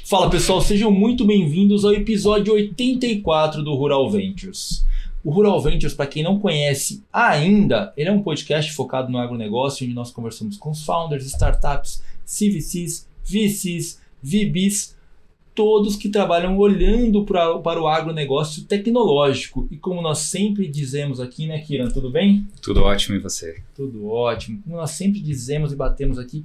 Fala pessoal, sejam muito bem-vindos ao episódio 84 do Rural Ventures. O Rural Ventures, para quem não conhece ainda, ele é um podcast focado no agronegócio, onde nós conversamos com os founders, startups, CVCs, VCs, VBs, todos que trabalham olhando para o agronegócio tecnológico. E como nós sempre dizemos aqui, né, Kiran, tudo bem? Tudo ótimo, e você? Tudo ótimo. Como nós sempre dizemos e batemos aqui,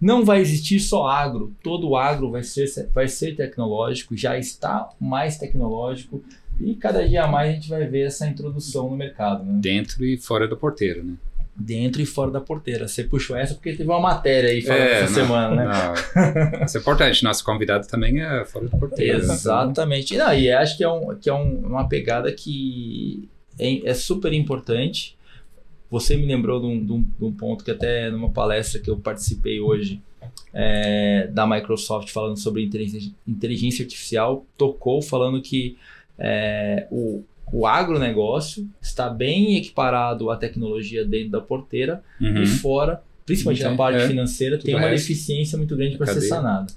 não vai existir só agro. Todo agro vai ser tecnológico, já está mais tecnológico e cada dia mais a gente vai ver essa introdução no mercado, né? Dentro e fora da porteira, né? Dentro e fora da porteira. Você puxou essa porque teve uma matéria aí falando essa semana, né? Não. Isso é importante. Nosso convidado também é fora da porteira. Exatamente. Não, e acho que é uma pegada que é super importante. Você me lembrou de um ponto que até numa palestra que eu participei hoje da Microsoft falando sobre inteligência artificial, tocou falando que o agronegócio está bem equiparado à tecnologia dentro da porteira e fora, principalmente na parte financeira, tem uma deficiência muito grande para ser sanada.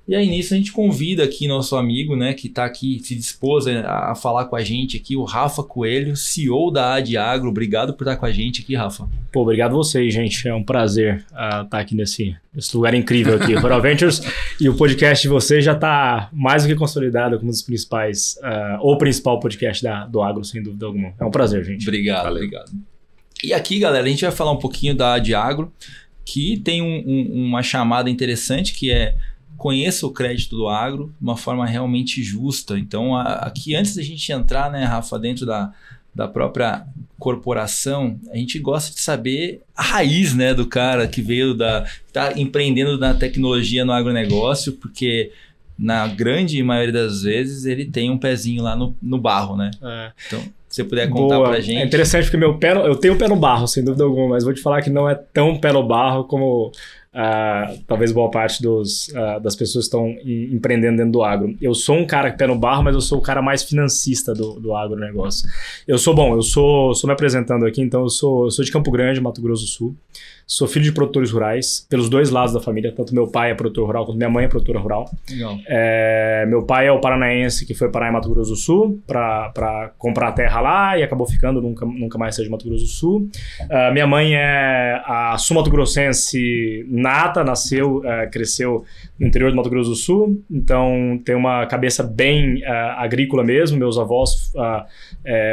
E aí nisso a gente convida aqui nosso amigo, né, que está aqui, se dispôs a falar com a gente aqui, o Rafa Coelho, CEO da Adiagro. Obrigado por estar com a gente aqui, Rafa. Pô, obrigado a vocês, gente. É um prazer estar aqui nesse lugar incrível aqui, Rural Ventures. E o podcast de vocês já está mais do que consolidado como um dos principais, ou principal podcast do agro, sem dúvida alguma. É um prazer, gente. Obrigado, obrigado. E aqui, galera, a gente vai falar um pouquinho da Adiagro, que tem uma chamada interessante, que é conheça o crédito do agro de uma forma realmente justa. Então, aqui antes da gente entrar, né, Rafa, dentro da própria corporação, a gente gosta de saber a raiz, né, do cara que veio tá empreendendo na tecnologia no agronegócio, porque na grande maioria das vezes ele tem um pezinho lá no barro, né? Então, se você puder contar pra gente. É interessante porque eu tenho o pé no barro, sem dúvida alguma, mas vou te falar que não é tão pé no barro como talvez boa parte das pessoas que estão empreendendo dentro do agro. Eu sou um cara pé no barro, mas eu sou o cara mais financista do agronegócio. Eu sou me apresentando aqui, então eu sou de Campo Grande, Mato Grosso do Sul. Sou filho de produtores rurais, pelos dois lados da família, tanto meu pai é produtor rural quanto minha mãe é produtora rural. Legal. Meu pai é o paranaense que foi parar em Mato Grosso do Sul para comprar terra lá e acabou ficando, nunca mais saiu de Mato Grosso do Sul. Minha mãe é a sul-mato-grossense nata, nasceu, cresceu no interior do Mato Grosso do Sul, então tem uma cabeça bem agrícola mesmo. Meus avós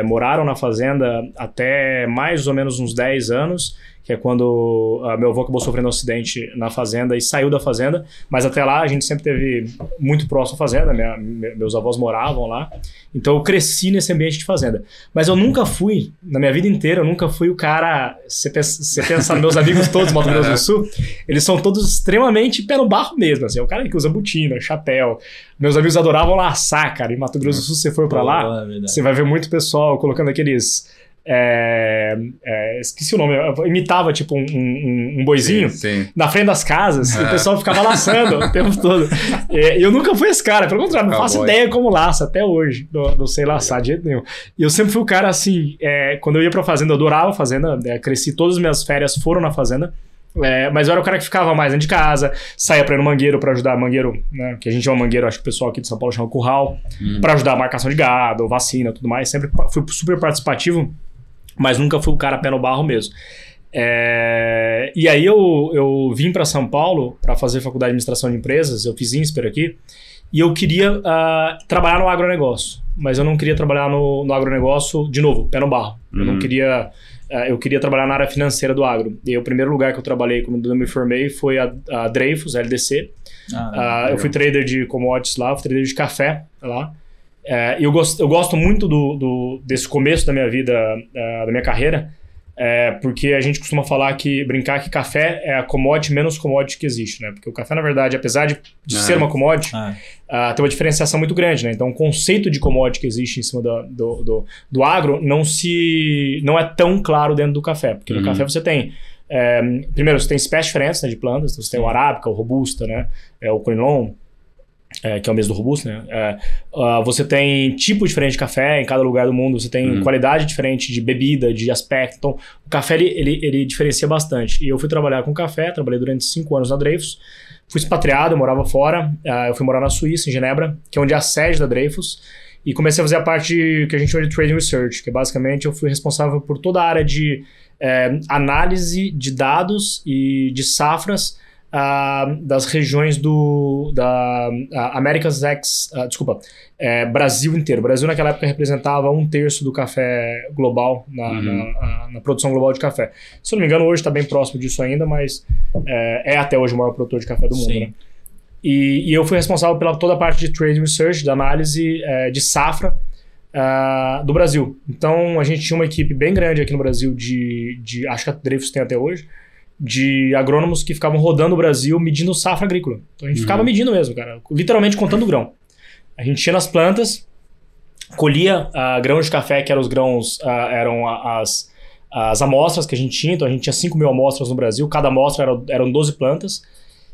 moraram na fazenda até mais ou menos uns 10 anos, que é quando meu avô acabou sofrendo um acidente na fazenda e saiu da fazenda, mas até lá a gente sempre teve muito próximo à fazenda, meus avós moravam lá, então eu cresci nesse ambiente de fazenda. Mas eu nunca fui, na minha vida inteira, eu nunca fui o cara, você pensar nos meus amigos todos do Mato Grosso do Sul, eles são todos extremamente pé no barro mesmo, assim, é o cara que usa botina, chapéu. Meus amigos adoravam laçar, cara, em Mato Grosso do Sul, se você for pra lá, você vai ver muito pessoal colocando aqueles... esqueci o nome, eu imitava tipo um boizinho na frente das casas, e o pessoal ficava laçando o tempo todo. E eu nunca fui esse cara, pelo contrário, não faço ideia como laça até hoje, não sei laçar de jeito nenhum. E eu sempre fui o cara assim, quando eu ia pra fazenda, eu adorava a fazenda, cresci, todas as minhas férias foram na fazenda. Mas eu era o cara que ficava mais dentro de casa, saía pra ir no mangueiro pra ajudar, mangueiro, né, que a gente chama mangueiro, acho que o pessoal aqui de São Paulo chama curral, pra ajudar a marcação de gado, vacina, tudo mais. Sempre fui super participativo, mas nunca fui o cara pé no barro mesmo. E aí eu vim para São Paulo para fazer faculdade de administração de empresas, eu fiz INSPER aqui, e eu queria trabalhar no agronegócio, mas eu não queria trabalhar no agronegócio, de novo, pé no barro. Eu não queria... eu queria trabalhar na área financeira do agro. E o primeiro lugar que eu trabalhei quando eu me formei foi a Dreyfus, a LDC. Eu fui trader de commodities lá, fui trader de café lá. Eu gosto muito desse começo da minha vida, da minha carreira, porque a gente costuma brincar que café é a commodity menos commodity que existe, né? Porque o café, na verdade, apesar de ser uma commodity, tem uma diferenciação muito grande, né? Então, o conceito de commodity que existe em cima do agro não é tão claro dentro do café, porque no café você tem... primeiro, você tem espécies diferentes, né, de plantas, então você tem o arábica, o robusta, né? O conilon, que é o mesmo do robusto, né? Você tem tipo diferente de café em cada lugar do mundo, você tem qualidade diferente de bebida, de aspecto. Então, o café ele diferencia bastante. E eu fui trabalhar com café, trabalhei durante 5 anos na Dreyfus, fui expatriado, eu morava fora, eu fui morar na Suíça, em Genebra, que é onde é a sede da Dreyfus, e comecei a fazer a parte que a gente chama de Trading Research, que basicamente eu fui responsável por toda a área de análise de dados e de safras das regiões da Americas Brasil inteiro. O Brasil naquela época representava 1/3 do café global, na produção global de café. Se eu não me engano, hoje está bem próximo disso ainda, mas é até hoje o maior produtor de café do mundo. Né? E eu fui responsável pela toda a parte de Trading Research, de análise de safra do Brasil. Então, a gente tinha uma equipe bem grande aqui no Brasil, acho que a Dreyfus tem até hoje, de agrônomos que ficavam rodando o Brasil medindo safra agrícola. Então a gente ficava medindo mesmo, cara. Literalmente contando grão. A gente ia nas plantas, colhia grãos de café, que eram os grãos, eram as amostras que a gente tinha. Então a gente tinha 5.000 amostras no Brasil, cada amostra eram 12 plantas.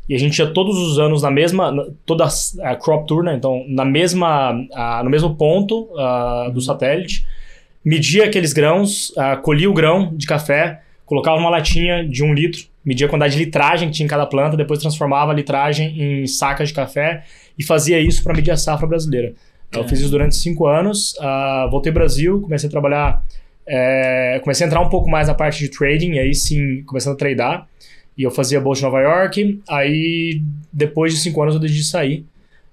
E a gente ia todos os anos na mesma, toda a crop tour, né? Então no mesmo ponto do satélite, media aqueles grãos, colhia o grão de café, colocava uma latinha de 1 litro, media a quantidade de litragem que tinha em cada planta, depois transformava a litragem em sacas de café e fazia isso para medir a safra brasileira. Eu fiz isso durante 5 anos, voltei ao Brasil, comecei a trabalhar, comecei a entrar um pouco mais na parte de trading, e aí sim, começando a tradar, e eu fazia bolsa de Nova York, aí depois de 5 anos eu decidi sair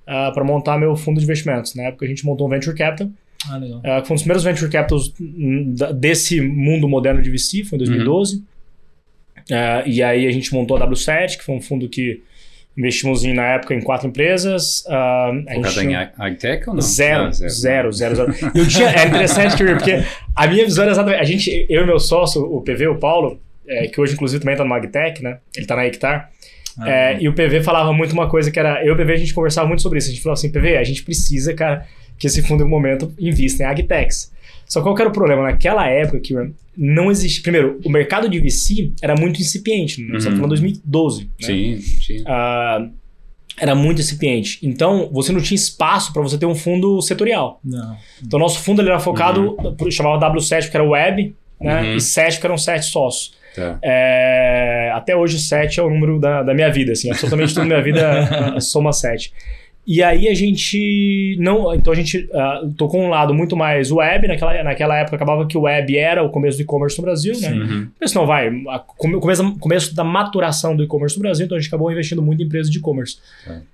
para montar meu fundo de investimentos. Na época a gente montou um Venture Capital, legal. Que foi um dos primeiros venture capitals desse mundo moderno de VC, foi em 2012. E aí a gente montou a W7, que foi um fundo que investimos na época em 4 empresas. Focado em agtech ou não? Zero. É interessante porque a minha visão era exatamente... Eu e meu sócio, o PV, o Paulo, que hoje inclusive também está no agtech, né? Ele está na Hectare. E o PV falava muito uma coisa que era... Eu e o PV a gente conversava muito sobre isso. A gente falou assim, PV, a gente precisa, cara, que esse fundo, em algum momento, invista em agtechs. Só qual que era o problema? Naquela época que não existia... Primeiro, o mercado de VC era muito incipiente. Nós estamos falando de 2012. Né? Sim. Era muito incipiente. Então, você não tinha espaço para você ter um fundo setorial. Não. Então, nosso fundo ele era focado... Chamava W7, que era web, né? E 7, que eram 7 sócios. Tá. Até hoje, 7 é o número da minha vida. Assim, absolutamente tudo na minha vida soma 7. E aí a gente tocou um lado muito mais web. Naquela época acabava que o web era o começo do e-commerce no Brasil, né? Mas não, começo da maturação do e-commerce no Brasil, então a gente acabou investindo muito em empresas de e-commerce.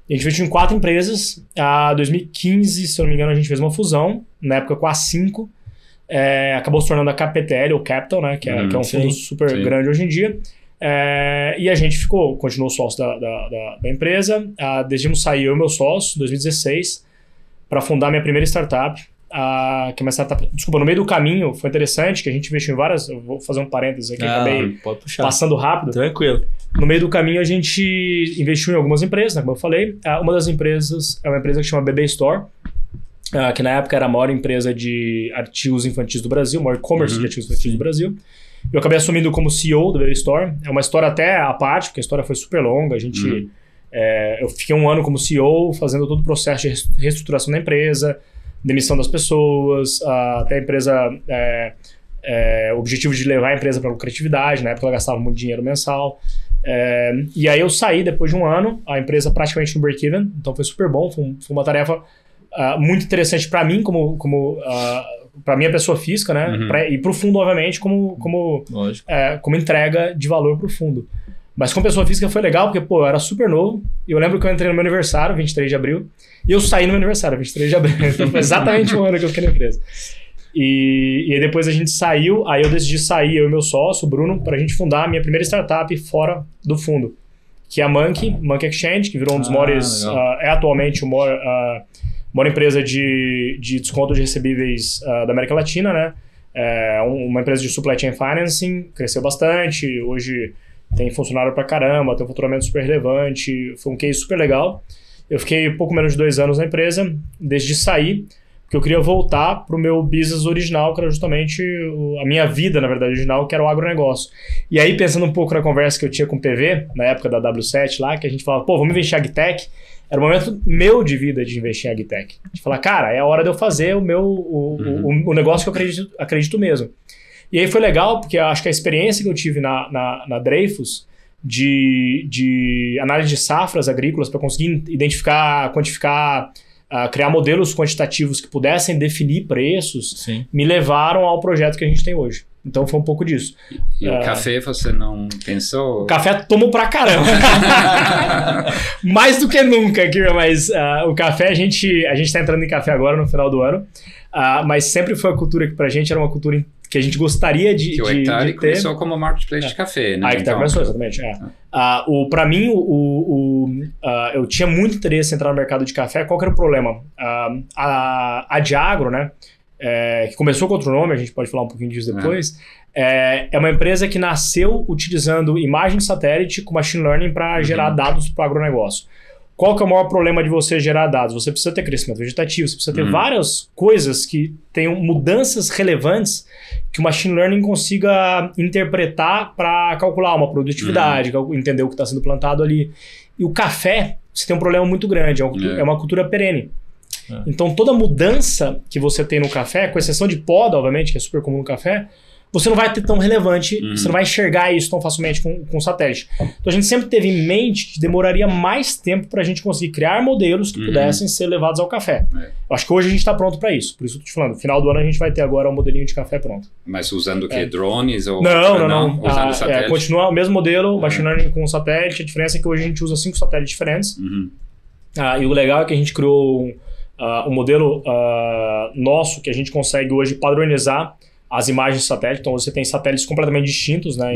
E a gente investiu em 4 empresas. Em 2015, se eu não me engano, a gente fez uma fusão, na época com a A5. Acabou se tornando a KPTL, ou Capital, né? Que é um fundo super grande hoje em dia. E a gente continuou sócio da empresa. Decidimos sair, eu e meu sócio, em 2016, para fundar minha primeira startup. Que é uma startup. Desculpa, no meio do caminho foi interessante que a gente investiu em várias. Eu vou fazer um parênteses aqui, acabei passando rápido. Tranquilo. No meio do caminho a gente investiu em algumas empresas, né, como eu falei. Uma das empresas é uma empresa que chama BB Store, que na época era a maior empresa de artigos infantis do Brasil, o maior e-commerce de artigos infantis do Brasil. Eu acabei assumindo como CEO do BB Store. É uma história até à parte, porque a história foi super longa. Eu fiquei 1 ano como CEO, fazendo todo o processo de reestruturação da empresa, demissão das pessoas, até a empresa... o objetivo de levar a empresa para a lucratividade. Na época ela gastava muito dinheiro mensal. E aí eu saí depois de 1 ano, a empresa praticamente no break-even, então foi super bom. Foi uma tarefa muito interessante para mim, para minha pessoa física, né? E para o fundo, obviamente, como entrega de valor para o fundo. Mas como pessoa física foi legal, porque eu era super novo. E eu lembro que eu entrei no meu aniversário, 23 de abril, e eu saí no meu aniversário, 23 de abril. Então foi exatamente 1 ano que eu fiquei na empresa. E aí depois a gente saiu, aí eu decidi sair, eu e meu sócio, o Bruno, para a gente fundar a minha primeira startup fora do fundo, que é a Monkey Exchange, que virou um dos maiores, atualmente o maior empresa de desconto de recebíveis da América Latina, né? Uma empresa de supply chain financing, cresceu bastante, hoje tem funcionário pra caramba, tem um faturamento super relevante, foi um case super legal. Eu fiquei pouco menos de 2 anos na empresa, desde sair, porque eu queria voltar pro meu business original, que era justamente a minha vida, na verdade, original, que era o agronegócio. E aí, pensando um pouco na conversa que eu tinha com o PV, na época da W7 lá, que a gente falava, vamos investir em agtech. Era o momento meu de vida de investir em agtech. De falar, cara, é a hora de eu fazer o negócio que eu acredito mesmo. E aí foi legal, porque eu acho que a experiência que eu tive na Dreyfus de análise de safras agrícolas para conseguir identificar, quantificar, criar modelos quantitativos que pudessem definir preços, Sim. me levaram ao projeto que a gente tem hoje. Então foi um pouco disso. E o café você não pensou? O café tomo pra caramba. Mais do que nunca aqui, mas o café, a gente tá entrando em café agora no final do ano, mas sempre foi a cultura que pra gente era uma cultura que a gente gostaria de ter. Que o Hectare começou como marketplace de café, né? A Hectare começou, exatamente. Pra mim, eu tinha muito interesse em entrar no mercado de café. Qual que era o problema? A Diagro, né? Que começou com outro nome, a gente pode falar um pouquinho disso depois, é uma empresa que nasceu utilizando imagem de satélite com machine learning para gerar dados para o agronegócio. Qual que é o maior problema de você gerar dados? Você precisa ter crescimento vegetativo, você precisa ter várias coisas que tenham mudanças relevantes que o machine learning consiga interpretar para calcular uma produtividade, entender o que está sendo plantado ali. E o café, você tem um problema muito grande, é uma cultura perene. Então, toda mudança que você tem no café, com exceção de poda, obviamente, que é super comum no café, você não vai ter tão relevante, você não vai enxergar isso tão facilmente com satélite. Então, a gente sempre teve em mente que demoraria mais tempo para a gente conseguir criar modelos que pudessem ser levados ao café. Eu acho que hoje a gente está pronto para isso. Por isso que eu estou te falando. No final do ano a gente vai ter agora um modelinho de café pronto. Mas usando o quê? Drones? Ou não. Usando satélite? Continua o mesmo modelo, machine learning com satélite. A diferença é que hoje a gente usa 5 satélites diferentes. E o legal é que a gente criou um modelo nosso que a gente consegue hoje padronizar as imagens de satélite. Então você tem satélites completamente distintos, né?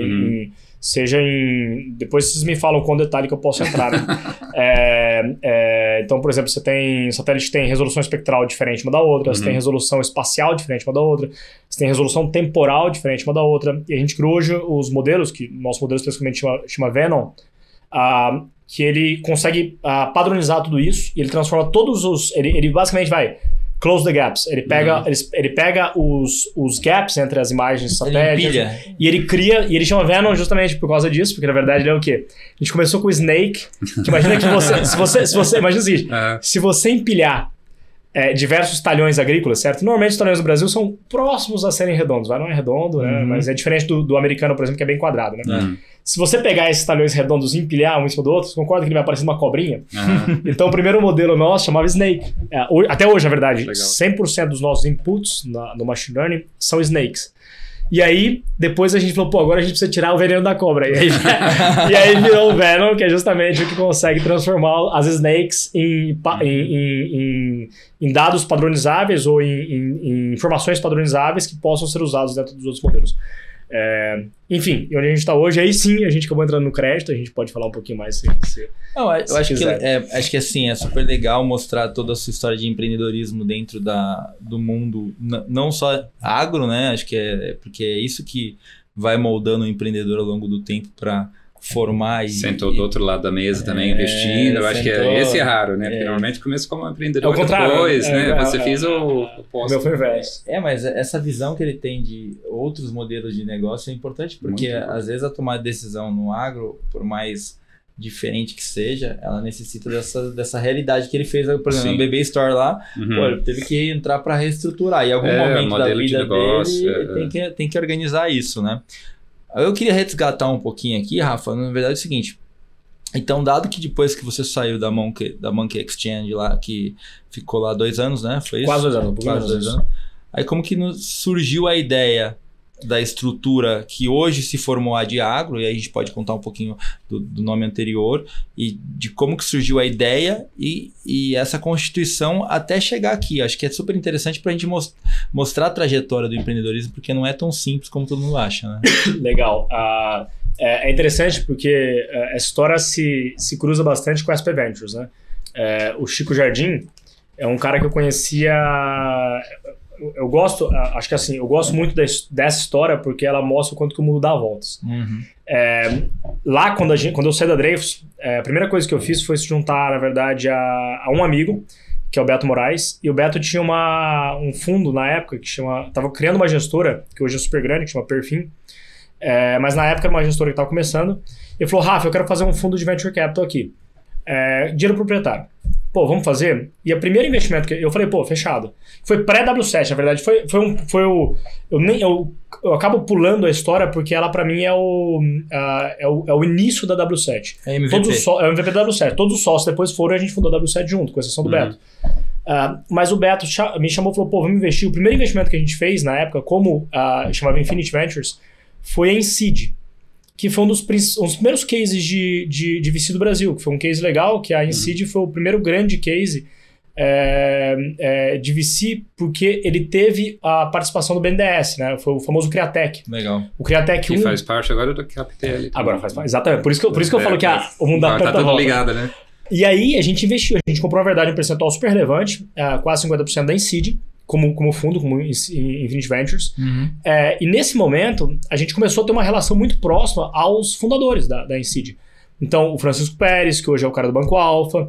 Depois vocês me falam com detalhe que eu posso entrar, né? Então, por exemplo, você tem satélite que tem resolução espectral diferente uma da outra, você tem resolução espacial diferente uma da outra, você tem resolução temporal diferente uma da outra. E a gente criou hoje os modelos, que nosso modelo especificamente chama Venom, que ele consegue padronizar tudo isso e ele transforma todos os... Ele basicamente vai close the gaps. Ele pega os gaps entre as imagens satélites e ele cria... E ele chama Venom justamente por causa disso, porque na verdade ele é o quê? A gente começou com o Snake, que imagina que você imagina o seguinte, se você empilhar diversos talhões agrícolas, certo? Normalmente os talhões do Brasil são próximos a serem redondos. Não é redondo, né? Mas é diferente do americano, por exemplo, que é bem quadrado, né? Se você pegar esses talhões redondos e empilhar um em cima do outro, você concorda que ele vai parecer uma cobrinha? Então o primeiro modelo nosso chamava Snake. Até hoje, na verdade, 100% dos nossos inputs no machine learning são snakes. E aí, depois a gente falou, agora a gente precisa tirar o veneno da cobra. E aí virou o Venom, que é justamente o que consegue transformar as snakes em dados padronizáveis ou em informações padronizáveis que possam ser usados dentro dos outros modelos. Enfim, e onde a gente está hoje, aí sim a gente acabou entrando no crédito, a gente pode falar um pouquinho mais eu acho que assim, é super legal mostrar toda a sua história de empreendedorismo dentro do mundo, não só agro, né? Acho que porque é isso que vai moldando o empreendedor ao longo do tempo para formar sentou do outro lado da mesa também investindo. Eu acho que esse é raro, né? Porque normalmente começa como empreendedor depois, né? Você fez o meu foi o inverso. Mas essa visão que ele tem de outros modelos de negócio é importante, porque às vezes a tomada de decisão no agro, por mais diferente que seja, ela necessita dessa realidade que ele fez, por exemplo, no BB Store lá, ele teve que entrar para reestruturar. E em algum momento da vida dele, tem que organizar isso, né? Eu queria resgatar um pouquinho aqui, Rafa, na verdade é o seguinte, então dado que depois que você saiu da Monkey Exchange lá, que ficou lá 2 anos, né? Foi isso? Quase 2 anos. Quase 2 anos. Aí como que surgiu a ideia da estrutura que hoje se formou a Diagro, e aí a gente pode contar um pouquinho do nome anterior, e de como que surgiu a ideia e essa constituição até chegar aqui. Acho que é super interessante para a gente mostrar a trajetória do empreendedorismo, porque não é tão simples como todo mundo acha, né? Legal. É interessante porque essa história se cruza bastante com a SP Ventures, né? O Chico Jardim é um cara que eu conhecia... Eu gosto muito dessa história porque ela mostra o quanto que o mundo dá voltas. Lá, quando eu saí da Dreyfus, a primeira coisa que eu fiz foi se juntar, na verdade, a um amigo, que é o Beto Moraes, e o Beto tinha um fundo na época que estava criando uma gestora, que hoje é super grande, que chama Perfim, mas na época era uma gestora que estava começando. Ele falou, Rafa, eu quero fazer um fundo de Venture Capital aqui. Dinheiro proprietário. pô, vamos fazer? E o primeiro investimento que eu falei, pô, fechado. Foi pré-W7, na verdade. Eu acabo pulando a história porque ela, pra mim, é o início da W7. É MVP. É o MVP da W7. Todos os sócios depois foram e a gente fundou a W7 junto, com exceção do Beto. Mas o Beto me chamou e falou, pô, vamos investir. O primeiro investimento que a gente fez na época, chamava Infinity Ventures, foi em Seed, que foi um dos primeiros cases de VC do Brasil, que foi um case legal, que a Inseed foi o primeiro grande case de VC, porque ele teve a participação do BNDES, né? Foi o famoso Criatec. Legal. O Criatec 1... Que faz parte agora do Capital. Agora faz parte, exatamente. Por isso que eu falo que o mundo dá tanta tudo volta. ligado, né? E aí a gente investiu, a gente comprou, na verdade, um percentual super relevante, quase 50% da Inseed, como fundo, como Infinity Ventures. E nesse momento, a gente começou a ter uma relação muito próxima aos fundadores da Inseed. Então, o Francisco Pérez, que hoje é o cara do Banco Alfa,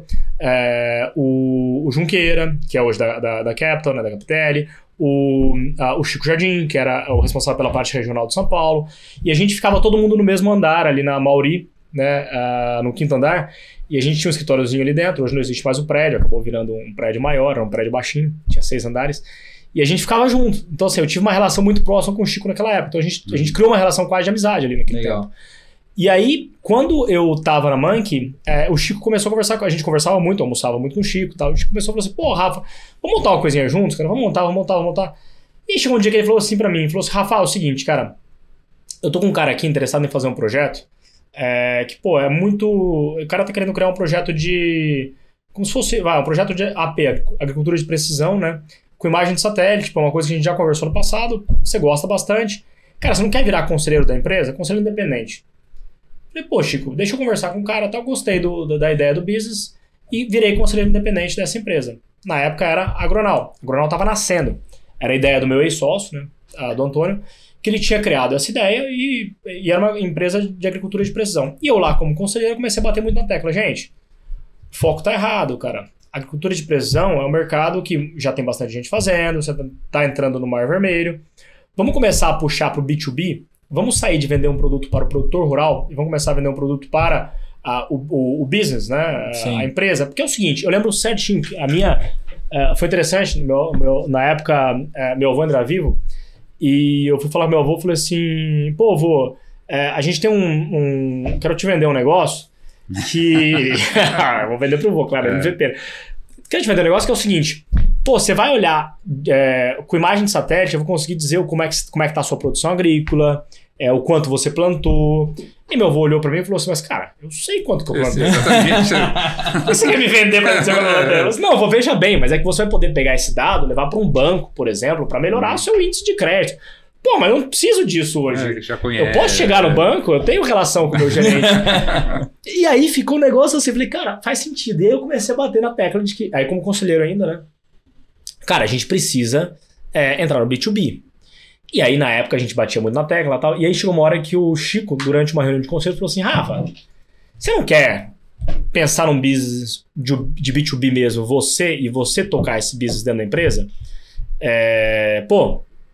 o Junqueira, que é hoje da Capital, né, da Capital, o Chico Jardim, que era o responsável pela parte regional de São Paulo, e a gente ficava todo mundo no mesmo andar, ali na Mauri, né, no 5º andar, e a gente tinha um escritóriozinho ali dentro. Hoje não existe mais o prédio, acabou virando um prédio maior, era um prédio baixinho, tinha 6 andares, e a gente ficava junto. Então, assim, eu tive uma relação muito próxima com o Chico naquela época, então a gente criou uma relação quase de amizade ali naquele tempo. E aí, quando eu tava na Monkey, o Chico começou a conversar com a gente, conversava muito, almoçava muito com o Chico e tal. O Chico começou a falar assim, pô, Rafa, vamos montar uma coisinha juntos, cara? Vamos montar. E chegou um dia que ele falou assim pra mim, Rafa, é o seguinte, cara, eu tô com um cara aqui interessado em fazer um projeto, que, pô, é muito... O cara tá querendo criar um projeto de... Como se fosse, um projeto de AP, agricultura de precisão, né? Com imagem de satélite, tipo, uma coisa que a gente já conversou no passado, você gosta bastante. Cara, você não quer virar conselheiro da empresa? Conselheiro independente. Falei, pô, Chico, deixa eu conversar com o cara, tá? Eu gostei da ideia do business e virei conselheiro independente dessa empresa. Na época era a Agronal. A Agronal tava nascendo. Era a ideia do meu ex-sócio, né? Do Antônio, que ele tinha criado essa ideia e era uma empresa de agricultura de precisão. E eu lá, como conselheiro, comecei a bater muito na tecla. Gente, o foco tá errado, cara. A agricultura de precisão é um mercado que já tem bastante gente fazendo, você tá entrando no mar vermelho. Vamos começar a puxar pro B2B? Vamos sair de vender um produto para o produtor rural e vamos começar a vender um produto para o business, né? A empresa. Porque é o seguinte, eu lembro certinho, foi interessante, na época, meu avô ainda era vivo, e eu fui falar com meu avô, falei assim, pô, avô, a gente tem quero te vender um negócio que... eu vou vender pro avô, claro, MVP. Quero te vender um negócio que é o seguinte, pô, você vai olhar com imagem de satélite, eu vou conseguir dizer como é que tá a sua produção agrícola, o quanto você plantou. E meu avô olhou pra mim e falou assim, mas cara, eu sei quanto que eu plantei. Você quer me vender pra dizer quanto eu plantei? Eu disse, não, vou, veja bem, mas é que você vai poder pegar esse dado, levar pra um banco, por exemplo, pra melhorar o seu índice de crédito. Pô, mas eu não preciso disso hoje. Já conhece, eu posso chegar no banco, eu tenho relação com o meu gerente. E aí ficou um negócio assim, eu falei, cara, faz sentido. E aí eu comecei a bater na tecla de que, aí como conselheiro ainda, né? Cara, a gente precisa entrar no B2B. E aí, na época, a gente batia muito na tecla e tal. E aí chegou uma hora que o Chico, durante uma reunião de conselho, falou assim, Rafa, você não quer pensar num business de B2B mesmo, você tocar esse business dentro da empresa?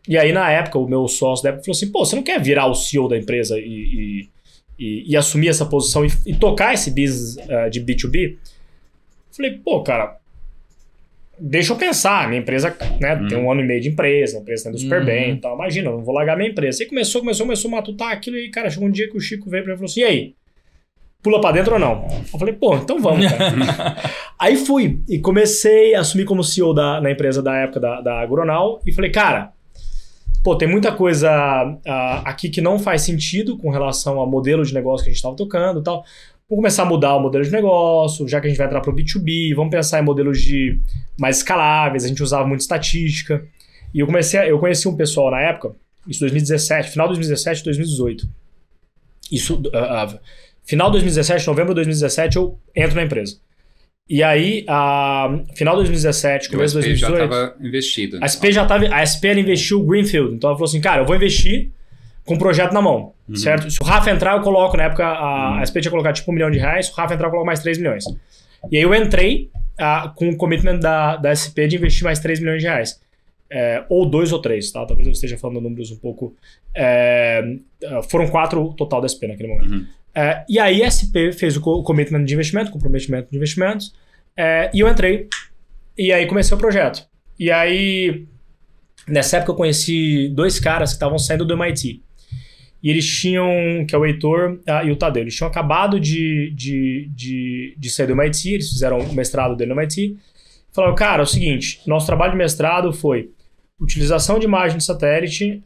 E aí, na época, o meu sócio da época falou assim, pô, você não quer virar o CEO da empresa e assumir essa posição e tocar esse business de B2B? Falei, pô, cara... Deixa eu pensar, minha empresa, né, tem 1 ano e meio de empresa, a empresa tá indo super bem e tal, imagina, eu não vou largar minha empresa. Aí começou a matutar aquilo e, cara, chegou um dia que o Chico veio pra mim e falou assim, e aí, pula pra dentro ou não? Eu falei, pô, então vamos, cara. Aí fui e comecei a assumir como CEO na empresa da época da Agronal e falei, cara, pô, tem muita coisa aqui que não faz sentido com relação ao modelo de negócio que a gente tava tocando e tal. Vamos começar a mudar o modelo de negócio, já que a gente vai entrar para o B2B, vamos pensar em modelos mais escaláveis, a gente usava muito estatística. E eu conheci um pessoal na época, isso 2017, final de 2017 e 2018. Final de 2017, novembro de 2017, eu entro na empresa. E aí, final de 2017, começo de 2018... A SP já estava investido. A SP ela investiu o Greenfield, então ela falou assim, cara, eu vou investir com um projeto na mão, certo? Se o Rafa entrar, eu coloco, na época, a SP tinha colocado tipo R$1 milhão, se o Rafa entrar, eu coloco mais 3 milhões. E aí eu entrei com o commitment da SP de investir mais 3 milhões de reais. Ou 2 ou 3, tá? Talvez eu esteja falando números um pouco... foram 4 total da SP naquele momento. E aí a SP fez o commitment de investimento, comprometimento de investimentos, E eu entrei. E aí comecei o projeto. E aí, nessa época eu conheci 2 caras que estavam saindo do MIT. E eles tinham, que é o Heitor e o Tadeu, eles tinham acabado de sair do MIT, eles fizeram o mestrado dele no MIT. Falaram, cara, é o seguinte, nosso trabalho de mestrado foi utilização de imagem de satélite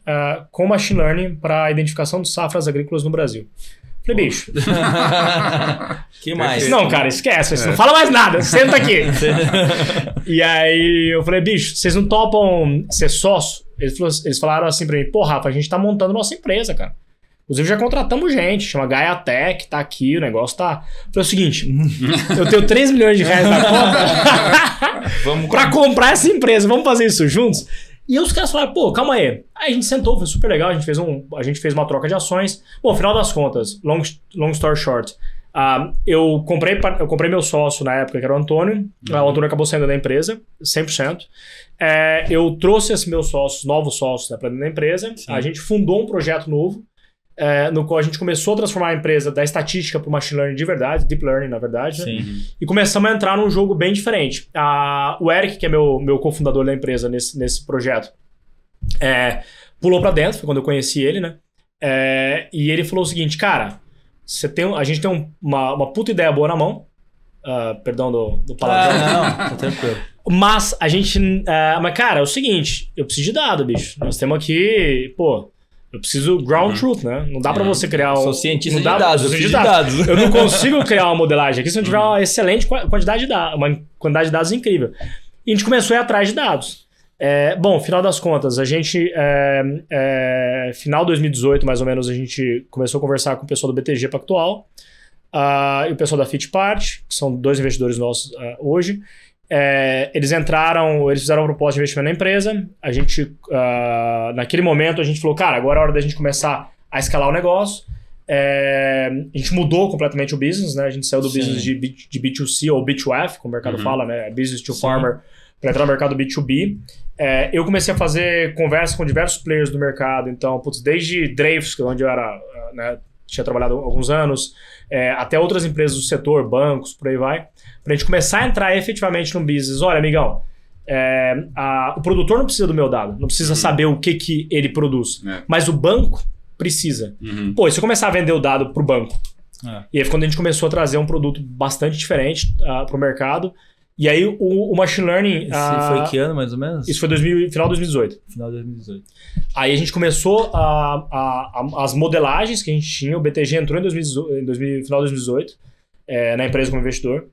com machine learning para a identificação de safras agrícolas no Brasil. Falei, bicho. Que mais? Não, cara, esquece. Você não fala mais nada. Senta aqui. E aí eu falei, bicho, vocês não topam ser sócio? Eles falaram assim pra mim, pô, Rafa, a gente tá montando nossa empresa, cara. Inclusive já contratamos gente, chama Gaia Tech, tá aqui, o negócio tá... Eu falei o seguinte, eu tenho 3 milhões de reais na conta pra comprar essa empresa, vamos fazer isso juntos? E os caras falaram, pô, calma aí. Aí a gente sentou, foi super legal, a gente fez uma troca de ações. Bom, final das contas, long story short, eu comprei meu sócio na época, que era o Antônio. O Antônio acabou saindo da empresa, 100%. Eu trouxe esses meus sócios, novos sócios, né, para dentro da empresa. Sim. A gente fundou um projeto novo, no qual a gente começou a transformar a empresa da estatística para o machine learning de verdade, deep learning na verdade, né? E começamos a entrar num jogo bem diferente. O Eric, que é meu cofundador da empresa nesse projeto, pulou para dentro, foi quando eu conheci ele, né? E ele falou o seguinte, cara, a gente tem uma puta ideia boa na mão, perdão do palavrão. Não, tá tranquilo. Mas a gente... mas cara, é o seguinte, eu preciso de dado, bicho. Nós temos aqui, pô... Eu preciso ground truth, né? Não dá pra você criar Sou cientista de dados, eu preciso de dados. Eu não consigo criar uma modelagem aqui se não tiver uma excelente quantidade de dados, uma quantidade de dados incrível. E a gente começou a ir atrás de dados. Bom, final das contas, a gente... final de 2018, mais ou menos, a gente começou a conversar com o pessoal do BTG Pactual e o pessoal da FitPart, que são 2 investidores nossos hoje. Eles fizeram uma proposta de investimento na empresa. A gente, naquele momento, a gente falou, cara, agora é a hora da gente começar a escalar o negócio. A gente mudou completamente o business, né? A gente saiu do business de B2C ou B2F, como o mercado fala, né? Business to farmer, para entrar no mercado B2B. Eu comecei a fazer conversa com diversos players do mercado. Então, desde Dreyfus, que é onde eu era, né, tinha trabalhado há alguns anos, até outras empresas do setor, bancos, por aí vai, pra gente começar a entrar efetivamente no business. Olha, amigão, o produtor não precisa do meu dado, não precisa saber o que ele produz, mas o banco precisa. Pô, e se eu começar a vender o dado pro banco? E aí foi quando a gente começou a trazer um produto bastante diferente pro mercado. E aí o machine learning... Esse foi que ano, mais ou menos? Isso foi final de 2018. Final de 2018. Aí a gente começou as modelagens que a gente tinha. O BTG entrou em final de 2018 na empresa como investidor.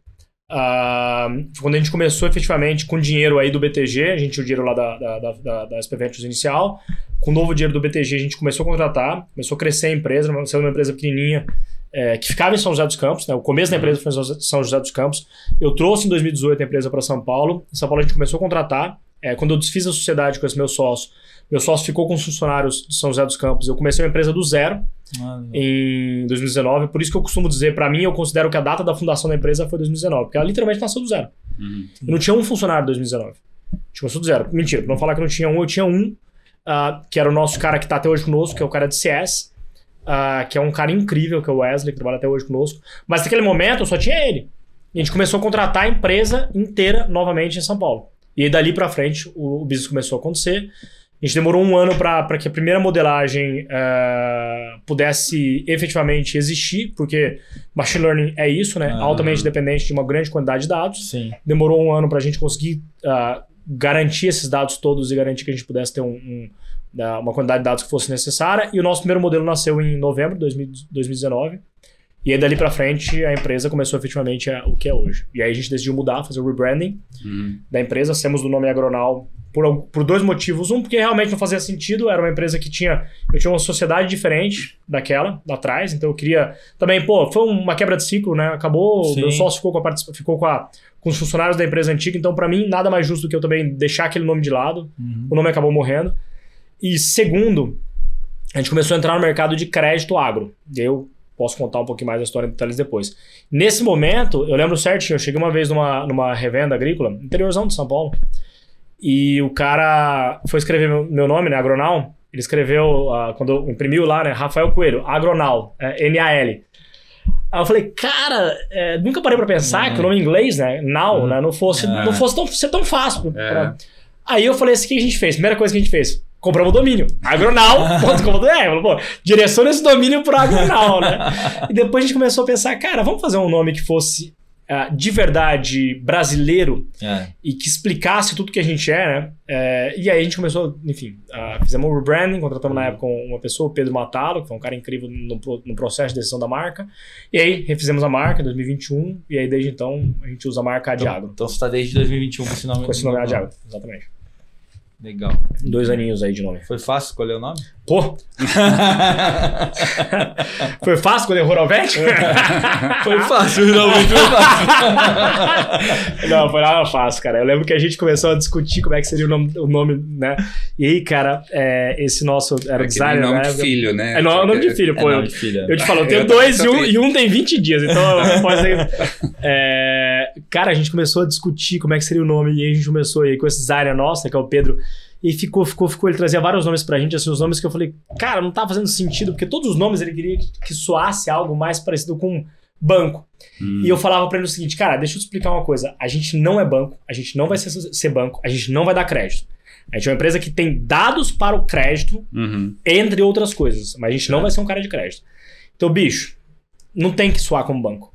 Foi quando a gente começou efetivamente com dinheiro aí do BTG. A gente tinha o dinheiro lá da SP Ventures inicial. Com o novo dinheiro do BTG a gente começou a contratar. Começou a crescer a empresa. Sendo uma empresa pequenininha. Que ficava em São José dos Campos, né? O começo da empresa foi em São José dos Campos. Eu trouxe em 2018 a empresa para São Paulo. Em São Paulo a gente começou a contratar. Quando eu desfiz a sociedade com esse meu sócio ficou com os funcionários de São José dos Campos. Eu comecei uma empresa do zero em 2019. Por isso que eu costumo dizer, para mim, eu considero que a data da fundação da empresa foi 2019, porque ela literalmente nasceu do zero. Eu não tinha um funcionário em 2019. A gente começou do zero. Mentira, pra não falar que eu não tinha um, eu tinha um, que era o nosso cara que tá até hoje conosco, que é o cara de CS. Que é um cara incrível, que é o Wesley, que trabalha até hoje conosco. Mas naquele momento eu só tinha ele. E a gente começou a contratar a empresa inteira novamente em São Paulo. E aí dali pra frente o business começou a acontecer. A gente demorou um ano para que a primeira modelagem pudesse efetivamente existir, porque machine learning é isso, né? Altamente dependente de uma grande quantidade de dados. Sim. Demorou um ano para a gente conseguir garantir esses dados todos e garantir que a gente pudesse ter uma quantidade de dados que fosse necessária. E o nosso primeiro modelo nasceu em novembro de 2019. E aí, dali pra frente, a empresa começou efetivamente o que é hoje. E aí a gente decidiu mudar, fazer o rebranding da empresa. Saímos do nome Agronal por 2 motivos. Um, porque realmente não fazia sentido. Era uma empresa que eu tinha uma sociedade diferente daquela, lá atrás. Então eu queria... Também, foi uma quebra de ciclo, né? Acabou, meu sócio ficou com os funcionários da empresa antiga. Então, pra mim, nada mais justo do que eu também deixar aquele nome de lado. O nome acabou morrendo. E segundo, a gente começou a entrar no mercado de crédito agro. E eu posso contar um pouquinho mais da história em detalhes depois. Nesse momento, eu lembro certinho, eu cheguei uma vez numa revenda agrícola, interiorzão de São Paulo, e o cara foi escrever meu nome, né, Agronal. Ele escreveu, quando imprimiu lá, né, Rafael Coelho, Agronal, NAL. Aí eu falei, cara, nunca parei pra pensar que o nome em inglês, né, Now, né, não fosse ser tão fácil. Aí eu falei assim, o que a gente fez? Primeira coisa que a gente fez, compramos o domínio, agronow.com.br, direciona esse domínio pro Agronow, né? E depois a gente começou a pensar, cara, vamos fazer um nome que fosse de verdade brasileiro e que explicasse tudo que a gente é, né? E aí a gente começou, enfim, fizemos um rebranding, contratamos na época uma pessoa, o Pedro Matalo, que foi um cara incrível no processo de decisão da marca. E aí refizemos a marca em 2021 e aí desde então a gente usa a marca Adiagro. Então você está desde 2021 com esse nome? Com esse nome Adiagro, exatamente. Legal. 2 aninhos aí de nome. Foi fácil escolher o nome? Pô! Foi fácil escolher Rural-Vet? Foi fácil, realmente foi fácil. Não, foi nada fácil, cara. Eu lembro que a gente começou a discutir como é que seria o nome, né? E aí, cara, esse nosso era designer, nome de filho, né? É nome de filho, pô. Nome de filho. Eu te falo, eu tenho 2 e um tem 20 dias, então pode ser. Cara, a gente começou a discutir como é que seria o nome e aí a gente começou aí com esse designer nosso, que é o Pedro. E ficou, ele trazia vários nomes pra gente, assim, os nomes que eu falei, cara, não tá fazendo sentido, porque todos os nomes ele queria que soasse algo mais parecido com banco. E eu falava pra ele o seguinte, cara, deixa eu te explicar uma coisa, a gente não é banco, a gente não vai ser banco, a gente não vai dar crédito. A gente é uma empresa que tem dados para o crédito, entre outras coisas, mas a gente não vai ser um cara de crédito. Então, bicho, não tem que soar como banco.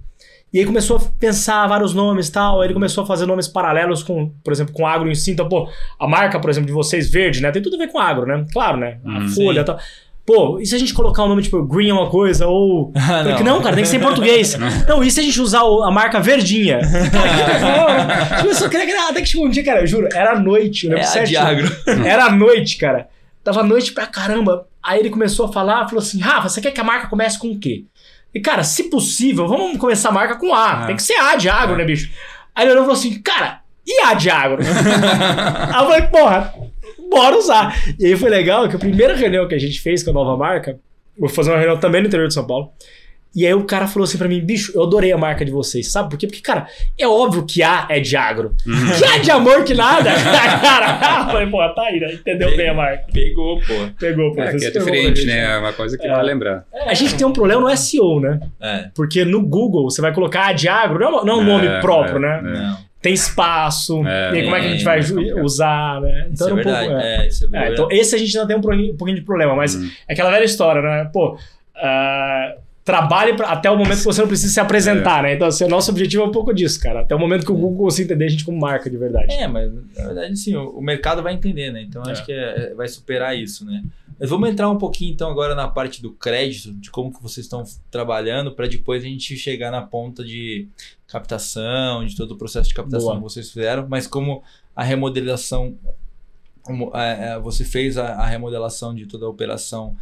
E aí começou a pensar vários nomes e tal, aí ele começou a fazer nomes paralelos com, por exemplo, com agro em si. Então, pô, a marca, por exemplo, de vocês, verde, né? Tem tudo a ver com agro, né? Claro, né? A folha e tal. Pô, e se a gente colocar o nome tipo green é uma coisa, ou... não, cara, tem que ser em português. Não, e se a gente usar a marca verdinha? Começou a criar, até que chegou um dia, cara, eu juro, era noite. De agro. Era noite, cara. Tava noite pra caramba. Aí ele começou a falar, falou assim, Rafa, você quer que a marca comece com o quê? E, cara, se possível, vamos começar a marca com A. Tem que ser A de agro, né, bicho? Aí ele olhou e falou assim, cara, e A de agro? Aí eu falei, porra, bora usar. E aí foi legal que a primeira reunião que a gente fez com a nova marca, vou fazer uma reunião também no interior de São Paulo, e aí o cara falou assim pra mim, bicho, eu adorei a marca de vocês, sabe por quê? Porque, cara, é óbvio que A é de agro. Que A de amor que nada. Cara, eu falei, pô, tá aí, né? Entendeu bem a marca. Pegou, pô. Pegou. Que é diferente, né? É uma coisa que vai lembrar. A gente tem um problema no SEO, né? Porque no Google, você vai colocar A de agro, não é um nome próprio, né? Não. Tem espaço, e aí como é que a gente vai usar, né? Então, isso é verdade. Isso é verdade. Então esse a gente ainda tem um pouquinho de problema, mas é aquela velha história, né? Pô, trabalhe até o momento que você não precisa se apresentar, né? Então, assim, o nosso objetivo é um pouco disso, cara. Até o momento que o Google consiga entender a gente como marca de verdade. Mas na verdade, sim, o mercado vai entender, né? Então, acho que vai superar isso, né? Mas vamos entrar um pouquinho, então, agora na parte do crédito, de como que vocês estão trabalhando, para depois a gente chegar na ponta de captação, de todo o processo de captação que vocês fizeram, mas como a remodelação, você fez a remodelação de toda a operação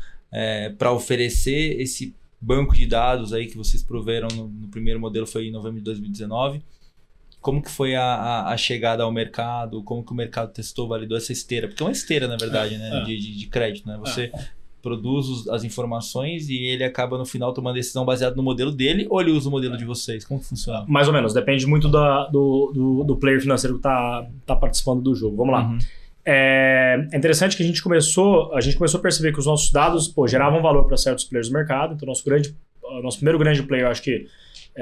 para oferecer esse banco de dados aí que vocês proveram no primeiro modelo, foi em novembro de 2019. Como que foi a chegada ao mercado? Como que o mercado testou, validou essa esteira? Porque é uma esteira, na verdade, né? De crédito, né? Você produz as informações e ele acaba no final tomando decisão baseada no modelo dele, ou ele usa o modelo de vocês? Como que funciona? Mais ou menos, depende muito do player financeiro que tá participando do jogo. Vamos lá. É interessante que a gente começou a perceber que os nossos dados geravam valor para certos players do mercado. Então, nosso primeiro grande player, acho que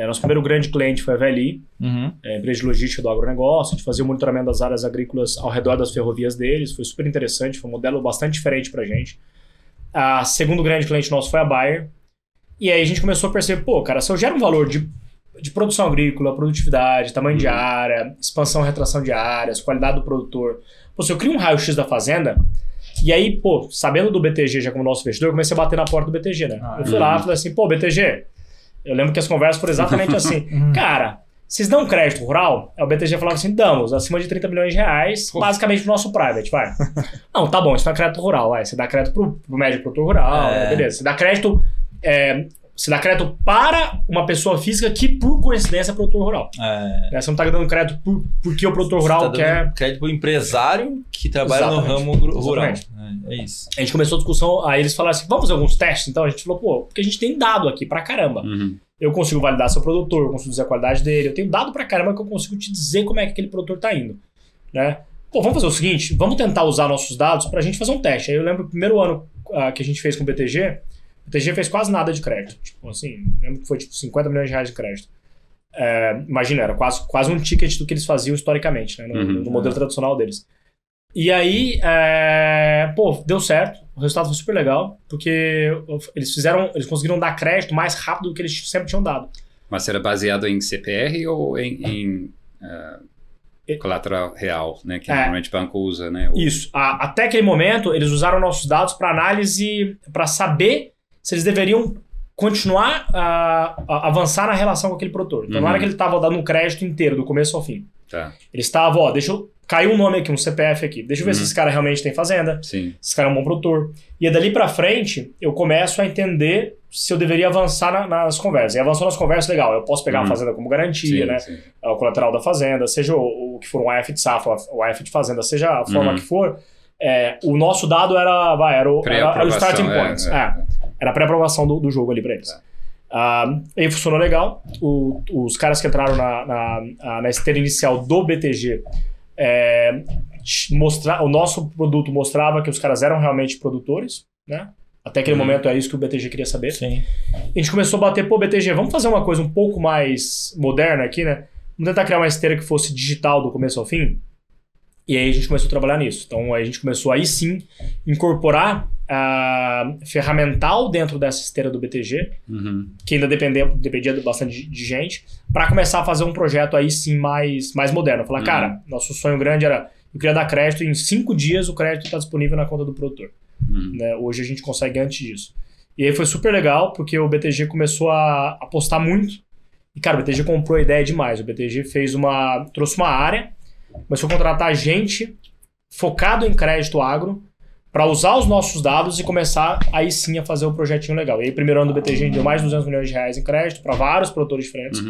nosso primeiro grande cliente foi a VLI, empresa de logística do agronegócio. A gente fazia o monitoramento das áreas agrícolas ao redor das ferrovias deles. Foi super interessante, foi um modelo bastante diferente para a gente. A segundo grande cliente nosso foi a Bayer. E aí a gente começou a perceber, cara, se eu gero um valor de produção agrícola, produtividade, tamanho de área, expansão e retração de áreas, qualidade do produtor. Se eu crio um raio-x da fazenda, e aí, sabendo do BTG já como nosso investidor, eu comecei a bater na porta do BTG, né? Eu fui lá e falei assim, BTG, eu lembro que as conversas foram exatamente assim. Cara, vocês dão crédito rural? O BTG falava assim, damos, acima de 30 milhões de reais, basicamente pro nosso private, vai. Não, tá bom, isso não é crédito rural, vai. Você dá crédito pro médio produtor rural, beleza. Você dá crédito... Você dá crédito para uma pessoa física que, por coincidência, é produtor rural. Você não está dando crédito porque o produtor rural quer... crédito para o empresário que trabalha no ramo rural. É isso. A gente começou a discussão, aí eles falaram assim, vamos fazer alguns testes? Então a gente falou, porque a gente tem dado aqui pra caramba. Eu consigo validar seu produtor, eu consigo dizer a qualidade dele, eu tenho dado pra caramba que eu consigo te dizer como é que aquele produtor tá indo. Né? Vamos fazer o seguinte, vamos tentar usar nossos dados pra gente fazer um teste. Aí eu lembro que o primeiro ano que a gente fez com o BTG, O BTG fez quase nada de crédito. Tipo assim, lembro que foi tipo 50 milhões de reais de crédito. Imagina, era quase um ticket do que eles faziam historicamente, né, no modelo tradicional deles. E aí, deu certo. O resultado foi super legal, porque eles conseguiram dar crédito mais rápido do que eles sempre tinham dado. Mas era baseado em CPR ou em colateral real, né? Que normalmente o banco usa, né? Isso. Até aquele momento, eles usaram nossos dados para análise, para saber se eles deveriam continuar a avançar na relação com aquele produtor. Então não era que ele estava dando um crédito inteiro, do começo ao fim. Tá. Eles estavam, caiu um nome aqui, um CPF aqui. Deixa eu ver se esse cara realmente tem fazenda. Sim. Se esse cara é um bom produtor. E dali pra frente, eu começo a entender se eu deveria avançar nas conversas. E avançou nas conversas, legal. Eu posso pegar a fazenda como garantia, né? Sim. O colateral da fazenda, seja o que for um AF de safra, o AF de fazenda, seja a forma que for. O nosso dado era o starting point. Era a pré-aprovação do jogo ali pra eles. Aí funcionou legal. Os caras que entraram na esteira inicial do BTG, o nosso produto mostrava que os caras eram realmente produtores, né? Até aquele momento é isso que o BTG queria saber. Sim. A gente começou a bater, BTG, vamos fazer uma coisa um pouco mais moderna aqui, né? Vamos tentar criar uma esteira que fosse digital do começo ao fim. E aí a gente começou a trabalhar nisso. Então aí a gente começou aí sim incorporar ferramental dentro dessa esteira do BTG, que ainda dependia bastante de gente, para começar a fazer um projeto aí sim mais moderno. Falar, cara, nosso sonho grande era eu queria dar crédito, em 5 dias o crédito está disponível na conta do produtor. Né? Hoje a gente consegue antes disso. E aí foi super legal, porque o BTG começou a apostar muito. E cara, o BTG comprou a ideia demais. O BTG trouxe uma área, começou a contratar gente focado em crédito agro, para usar os nossos dados e começar aí sim a fazer um projetinho legal. E aí, primeiro ano do BTG, a gente deu mais de 200 milhões de reais em crédito para vários produtores diferentes,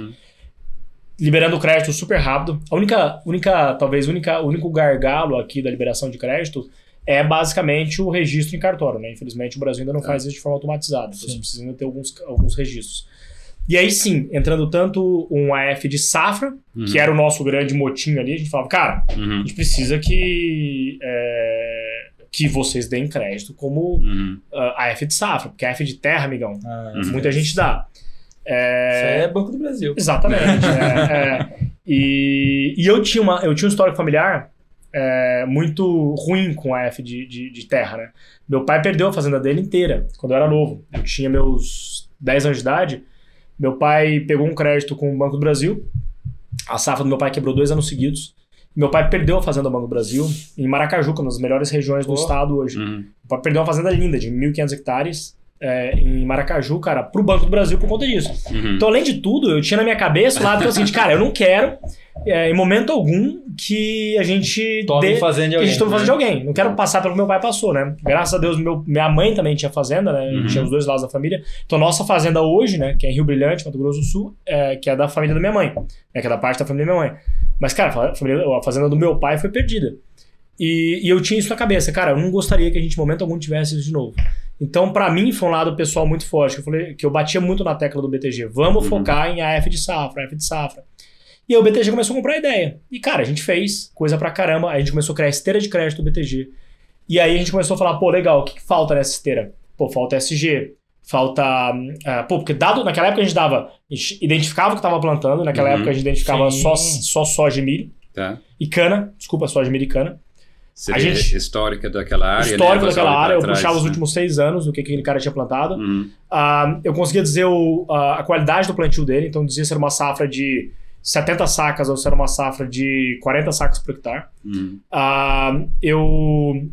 liberando o crédito super rápido. O único gargalo aqui da liberação de crédito é basicamente o registro em cartório, né? Infelizmente, o Brasil ainda não faz isso de forma automatizada. Então, você precisa ainda ter alguns registros. E aí sim, entrando tanto um AF de safra, que era o nosso grande motim ali, a gente falava, cara, a gente precisa que vocês deem crédito como AF de safra, porque AF de terra, amigão, muita gente dá. Isso aí é Banco do Brasil. Exatamente. E eu tinha um histórico familiar muito ruim com AF de terra, né? Meu pai perdeu a fazenda dele inteira quando eu era novo. Eu tinha meus 10 anos de idade. Meu pai pegou um crédito com o Banco do Brasil. A safra do meu pai quebrou 2 anos seguidos. Meu pai perdeu a fazenda do Banco do Brasil em Maracaju, uma das melhores regiões do estado hoje. Meu pai perdeu uma fazenda linda de 1.500 hectares em Maracaju, cara, pro Banco do Brasil por conta disso. Então, além de tudo, eu tinha na minha cabeça o lado que é o seguinte, cara, eu não quero, em momento algum, que a gente tome fazenda de alguém. Não quero passar pelo que meu pai passou, né? Graças a Deus, minha mãe também tinha fazenda, né? Tinha os dois lados da família. Então, nossa fazenda hoje, né, que é em Rio Brilhante, Mato Grosso do Sul, que é da família da minha mãe, que é da parte da família da minha mãe. Mas, cara, a fazenda do meu pai foi perdida. E eu tinha isso na cabeça, cara, eu não gostaria que a gente, em momento algum, tivesse isso de novo. Então, pra mim, foi um lado pessoal muito forte, que eu batia muito na tecla do BTG. Vamos focar em AF de safra, AF de safra. E aí o BTG começou a comprar a ideia. E, cara, a gente fez coisa pra caramba. A gente começou a criar a esteira de crédito do BTG. E aí a gente começou a falar, legal, o que falta nessa esteira? Falta SG, falta... porque naquela época a gente identificava o que estava plantando. Naquela época a gente identificava só soja e milho. Tá. E cana. Desculpa, soja, milho e cana. Seria histórica daquela área. Histórico daquela área, eu puxava os últimos 6 anos do que aquele cara tinha plantado. Eu conseguia dizer a qualidade do plantio dele, então dizia se era uma safra de 70 sacas ou se era uma safra de 40 sacas por hectare. Eu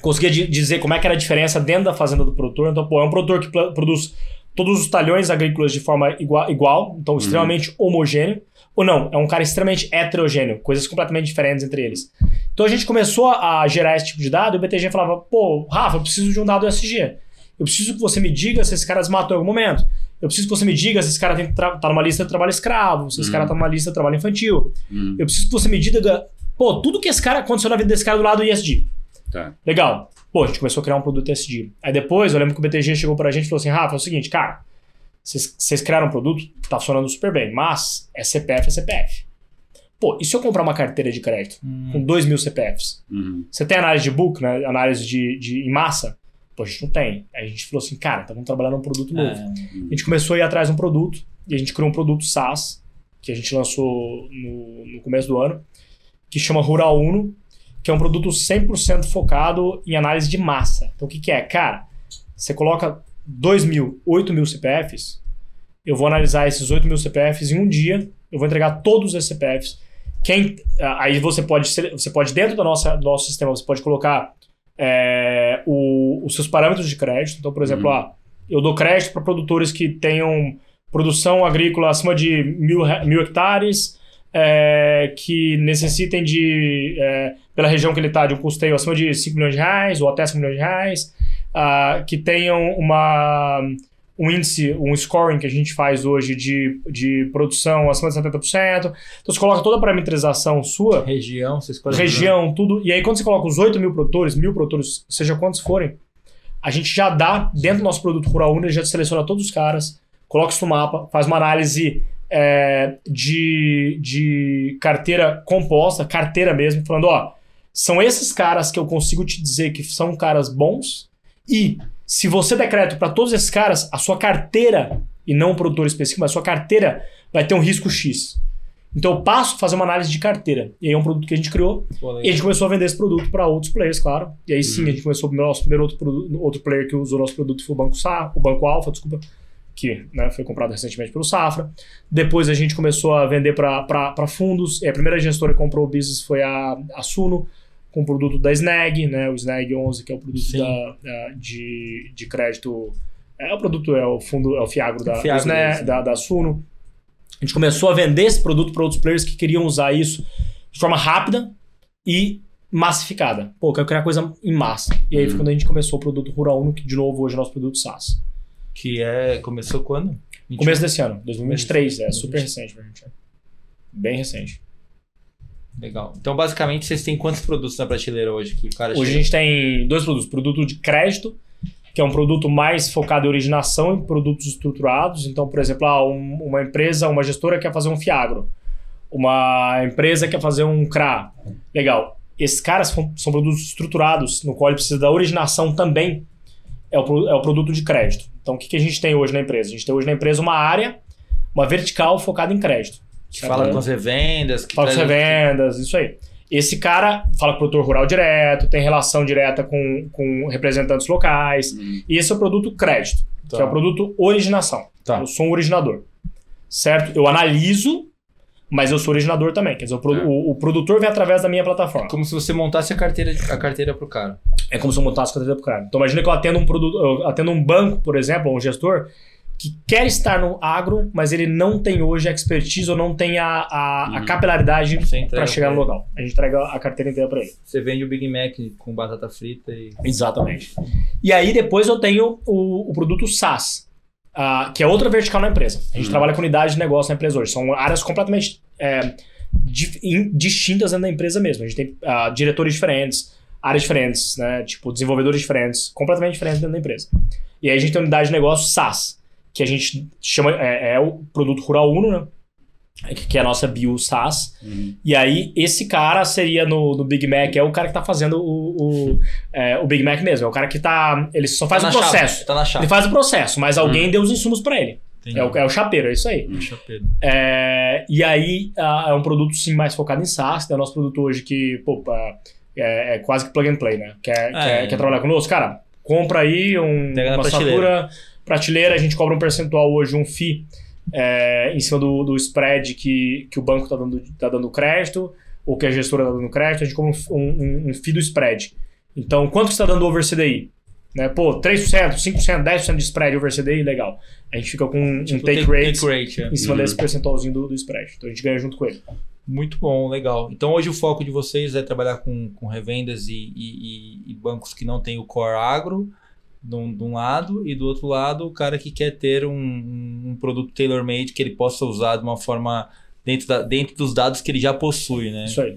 conseguia dizer como é que era a diferença dentro da fazenda do produtor. Então, é um produtor que produz todos os talhões agrícolas de forma igual, então extremamente homogêneo. Ou não, é um cara extremamente heterogêneo, coisas completamente diferentes entre eles. Então a gente começou a gerar esse tipo de dado e o BTG falava, Rafa, eu preciso de um dado SG. Eu preciso que você me diga se esse cara desmatou em algum momento. Eu preciso que você me diga se esse cara tá numa lista de trabalho escravo, se esse cara tá numa lista de trabalho infantil. Eu preciso que você me diga, tudo que esse cara aconteceu na vida desse cara do lado do ISD. Tá. Legal. A gente começou a criar um produto SG. Aí depois, eu lembro que o BTG chegou pra gente e falou assim, Rafa, é o seguinte, cara, vocês criaram um produto, tá funcionando super bem, mas CPF é CPF. E se eu comprar uma carteira de crédito com 2.000 CPFs? Você tem análise de book, né? Análise em massa? Pô, a gente não tem. Aí a gente falou assim, cara, então vamos trabalhar num produto novo. A gente começou a ir atrás de um produto, e a gente criou um produto SaaS, que a gente lançou no começo do ano, que chama Rural Uno, que é um produto 100% focado em análise de massa. Então o que é? Cara, você coloca 2.000, 8.000 CPFs, eu vou analisar esses 8.000 CPFs em um dia, eu vou entregar todos esses CPFs. Aí você pode dentro do nosso sistema, você pode colocar os seus parâmetros de crédito. Então, por exemplo, eu dou crédito para produtores que tenham produção agrícola acima de 1.000 hectares, que necessitem pela região que ele está, de um custeio acima de 5 milhões de reais ou até 5 milhões de reais, que tenham um índice, um scoring que a gente faz hoje de produção acima de 70%. Então você coloca toda a parametrização sua. Região, você escolhe. Região, tudo. E aí quando você coloca os 8.000 produtores, 1.000 produtores, seja quantos forem, a gente já dá, dentro do nosso produto Rural Uno, já seleciona todos os caras, coloca isso no mapa, faz uma análise de carteira composta, carteira mesmo, falando, são esses caras que eu consigo te dizer que são caras bons, e se você der crédito para todos esses caras, a sua carteira, e não um produtor específico, mas a sua carteira vai ter um risco X. Então eu passo a fazer uma análise de carteira. E aí é um produto que a gente criou. E a gente começou a vender esse produto para outros players, claro. E aí sim, a gente começou, o nosso primeiro outro player que usou nosso produto foi o Banco Alfa, desculpa, que foi comprado recentemente pelo Safra. Depois a gente começou a vender para fundos. E a primeira gestora que comprou o business foi a Suno, com o produto da Snag, né? O Snag 11, que é o produto de crédito. O produto é o fundo, é o Fiagro da Suno. A gente começou a vender esse produto para outros players que queriam usar isso de forma rápida e massificada. Pô, eu quero criar coisa em massa. E aí foi quando a gente começou o produto Rural Uno, que de novo hoje é nosso produto SaaS. Começou quando? 21? Começo desse ano, 2023. Super recente pra gente. Bem recente. Legal. Então, basicamente, vocês têm quantos produtos na prateleira hoje? Hoje a gente tem 2 produtos. Produto de crédito, que é um produto mais focado em originação e produtos estruturados. Então, por exemplo, uma empresa, uma gestora quer fazer um Fiagro. Uma empresa quer fazer um CRA. Legal. Esses caras são produtos estruturados, no qual ele precisa da originação também. É o produto de crédito. Então, o que a gente tem hoje na empresa? A gente tem hoje na empresa uma área, uma vertical focada em crédito. Que fala com as revendas. Fala com as revendas, isso aí. Esse cara fala com o produtor rural direto, tem relação direta com representantes locais. E esse é o produto crédito, que é o produto originação. Eu sou um originador, certo? Eu analiso, mas eu sou originador também. Quer dizer, o produtor vem através da minha plataforma. Como se você montasse a carteira pro cara. É como se eu montasse a carteira pro cara. Então imagina que eu atendo um banco, por exemplo, ou um gestor, que quer estar no agro, mas ele não tem hoje a expertise ou não tem a capilaridade para chegar no local. A gente entrega a carteira inteira para ele. Você vende o Big Mac com batata frita e... Exatamente. E aí depois eu tenho o produto SaaS, que é outra vertical na empresa. A gente trabalha com unidade de negócio na empresa hoje. São áreas completamente distintas dentro da empresa mesmo. A gente tem diretores diferentes, áreas diferentes, né? Tipo desenvolvedores diferentes, completamente diferentes dentro da empresa. E aí a gente tem unidade de negócio SaaS, que a gente chama, o produto Rural Uno, né? Que é a nossa bio SaaS. E aí, esse cara seria no Big Mac, é o cara que tá fazendo o Big Mac mesmo. É o cara que ele só faz o processo. Ele faz o processo, mas alguém deu os insumos para ele. É o chapeiro, é isso aí. Chapeiro. E aí, é um produto sim mais focado em SaaS. É o nosso produto hoje que, é quase que plug and play, né? Quer trabalhar conosco? Cara, compra aí uma prateleira, a gente cobra um percentual hoje, um FII, em cima do spread que o banco tá dando crédito, ou que a gestora tá dando crédito, a gente cobra um FII do spread. Então, quanto você tá dando over CDI? Né? 3%, 5%, 10% de spread over CDI, legal. A gente fica com um take rate em cima desse percentualzinho do spread. Então, a gente ganha junto com ele. Muito bom, legal. Então, hoje o foco de vocês é trabalhar com revendas e bancos que não tem o core agro, de um lado, e do outro lado o cara que quer ter um produto tailor-made que ele possa usar de uma forma dentro dos dados que ele já possui, né? Isso aí,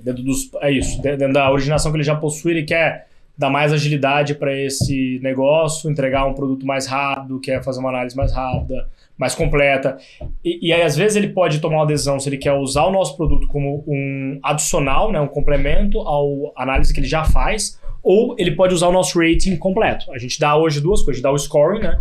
dentro da originação que ele já possui, ele quer dar mais agilidade para esse negócio, entregar um produto mais rápido, quer fazer uma análise mais rápida, mais completa. E aí, às vezes, ele pode tomar uma decisão se ele quer usar o nosso produto como um adicional, né, um complemento à análise que ele já faz, ou ele pode usar o nosso rating completo. A gente dá hoje duas coisas. A gente dá o scoring, né?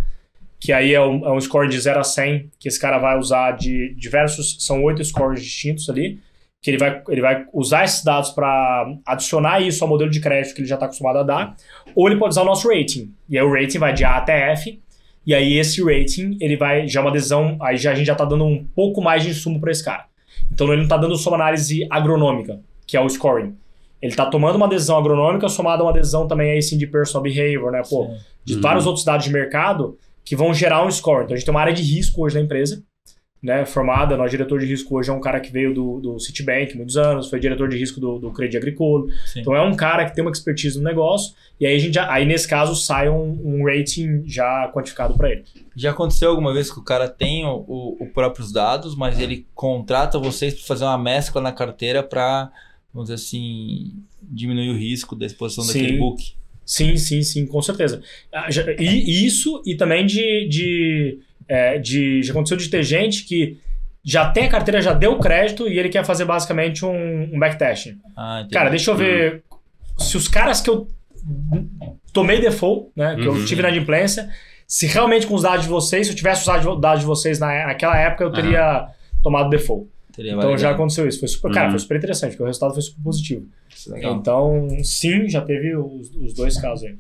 Que aí é um score de 0 a 100, que esse cara vai usar de diversos... São 8 scores distintos ali, que ele vai usar esses dados para adicionar isso ao modelo de crédito que ele já está acostumado a dar, ou ele pode usar o nosso rating. E aí o rating vai de A até F, e aí esse rating, ele vai... Já é uma decisão... Aí a gente já está dando um pouco mais de insumo para esse cara. Então ele não está dando só uma análise agronômica, que é o scoring. Ele está tomando uma decisão agronômica somada a uma decisão também aí, sim, de personal behavior, né? Pô, de vários outros dados de mercado que vão gerar um score. Então a gente tem uma área de risco hoje na empresa, né? Formada. Nosso diretor de risco hoje é um cara que veio do Citibank muitos anos, foi diretor de risco do Crédit Agricole. Sim. Então é um cara que tem uma expertise no negócio, e aí aí nesse caso sai um rating já quantificado para ele. Já aconteceu alguma vez que o cara tem os próprios dados, mas ele contrata vocês para fazer uma mescla na carteira para, vamos dizer assim, diminuir o risco da exposição daquele book? Sim, com certeza. E isso, e também já aconteceu de ter gente que já tem a carteira, já deu crédito e ele quer fazer basicamente um backtesting. Cara, deixa eu ver se os caras que eu tomei default, né, que eu tive na inadimplência, se realmente com os dados de vocês, se eu tivesse usado os dados de vocês naquela época, eu teria tomado default. Então já aconteceu isso. Foi super, cara, foi super interessante, porque o resultado foi super positivo. Então, sim, já teve os dois casos aí.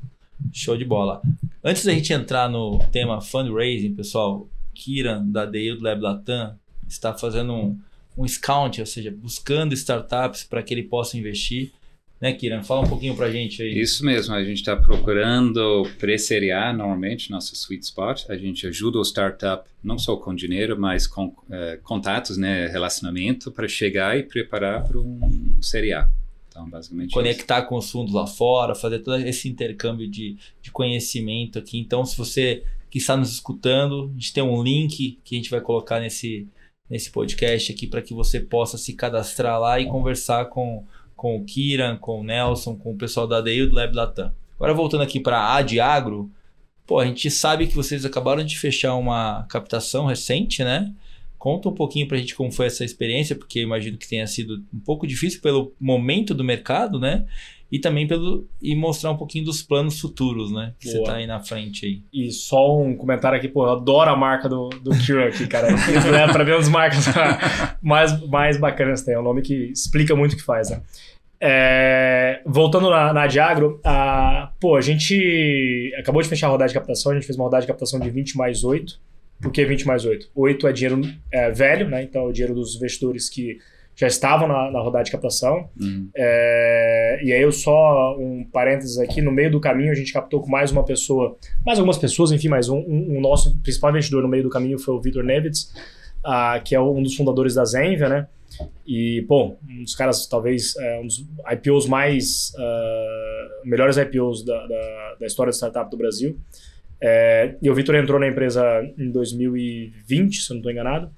Show de bola. Antes da gente entrar no tema fundraising, pessoal, Kieran, da The Yield Lab Latam, está fazendo um scout, ou seja, buscando startups para que ele possa investir. Né, Kieran? Fala um pouquinho pra gente aí. Isso mesmo, a gente está procurando pré-série A, normalmente, nosso sweet spot. A gente ajuda o startup não só com dinheiro, mas com contatos, né, relacionamento, para chegar e preparar para um série A. Então, basicamente conectar com os fundos lá fora, fazer todo esse intercâmbio de conhecimento aqui. Então, se você que está nos escutando, a gente tem um link que a gente vai colocar nesse podcast aqui para que você possa se cadastrar lá e conversar com o Kieran, com o Nelson, com o pessoal da The Yield Lab Latam. Agora voltando aqui para a de Agro, pô, a gente sabe que vocês acabaram de fechar uma captação recente, né? Conta um pouquinho pra gente como foi essa experiência, porque eu imagino que tenha sido um pouco difícil pelo momento do mercado, né? E também e mostrar um pouquinho dos planos futuros, né? Que você tá aí na frente aí. E só um comentário aqui, pô, eu adoro a marca do Kieran aqui, cara. Pra ver as marcas mais bacanas tem. É um nome que explica muito o que faz, né? Voltando na de Agro, a gente acabou de fechar a rodada de captação, a gente fez uma rodada de captação de 20 mais 8. Por que 20 mais 8? 8 é dinheiro velho, né? Então é o dinheiro dos investidores que já estavam na rodada de captação. E aí só um parênteses aqui, no meio do caminho a gente captou com mais uma pessoa, mais algumas pessoas, enfim, mas um nosso principal investidor no meio do caminho foi o Vitor Nevitz, que é um dos fundadores da Zenvia, né? E, bom, um dos caras, talvez, um dos IPOs melhores IPOs da história da startup do Brasil. E o Vitor entrou na empresa em 2020, se eu não estou enganado.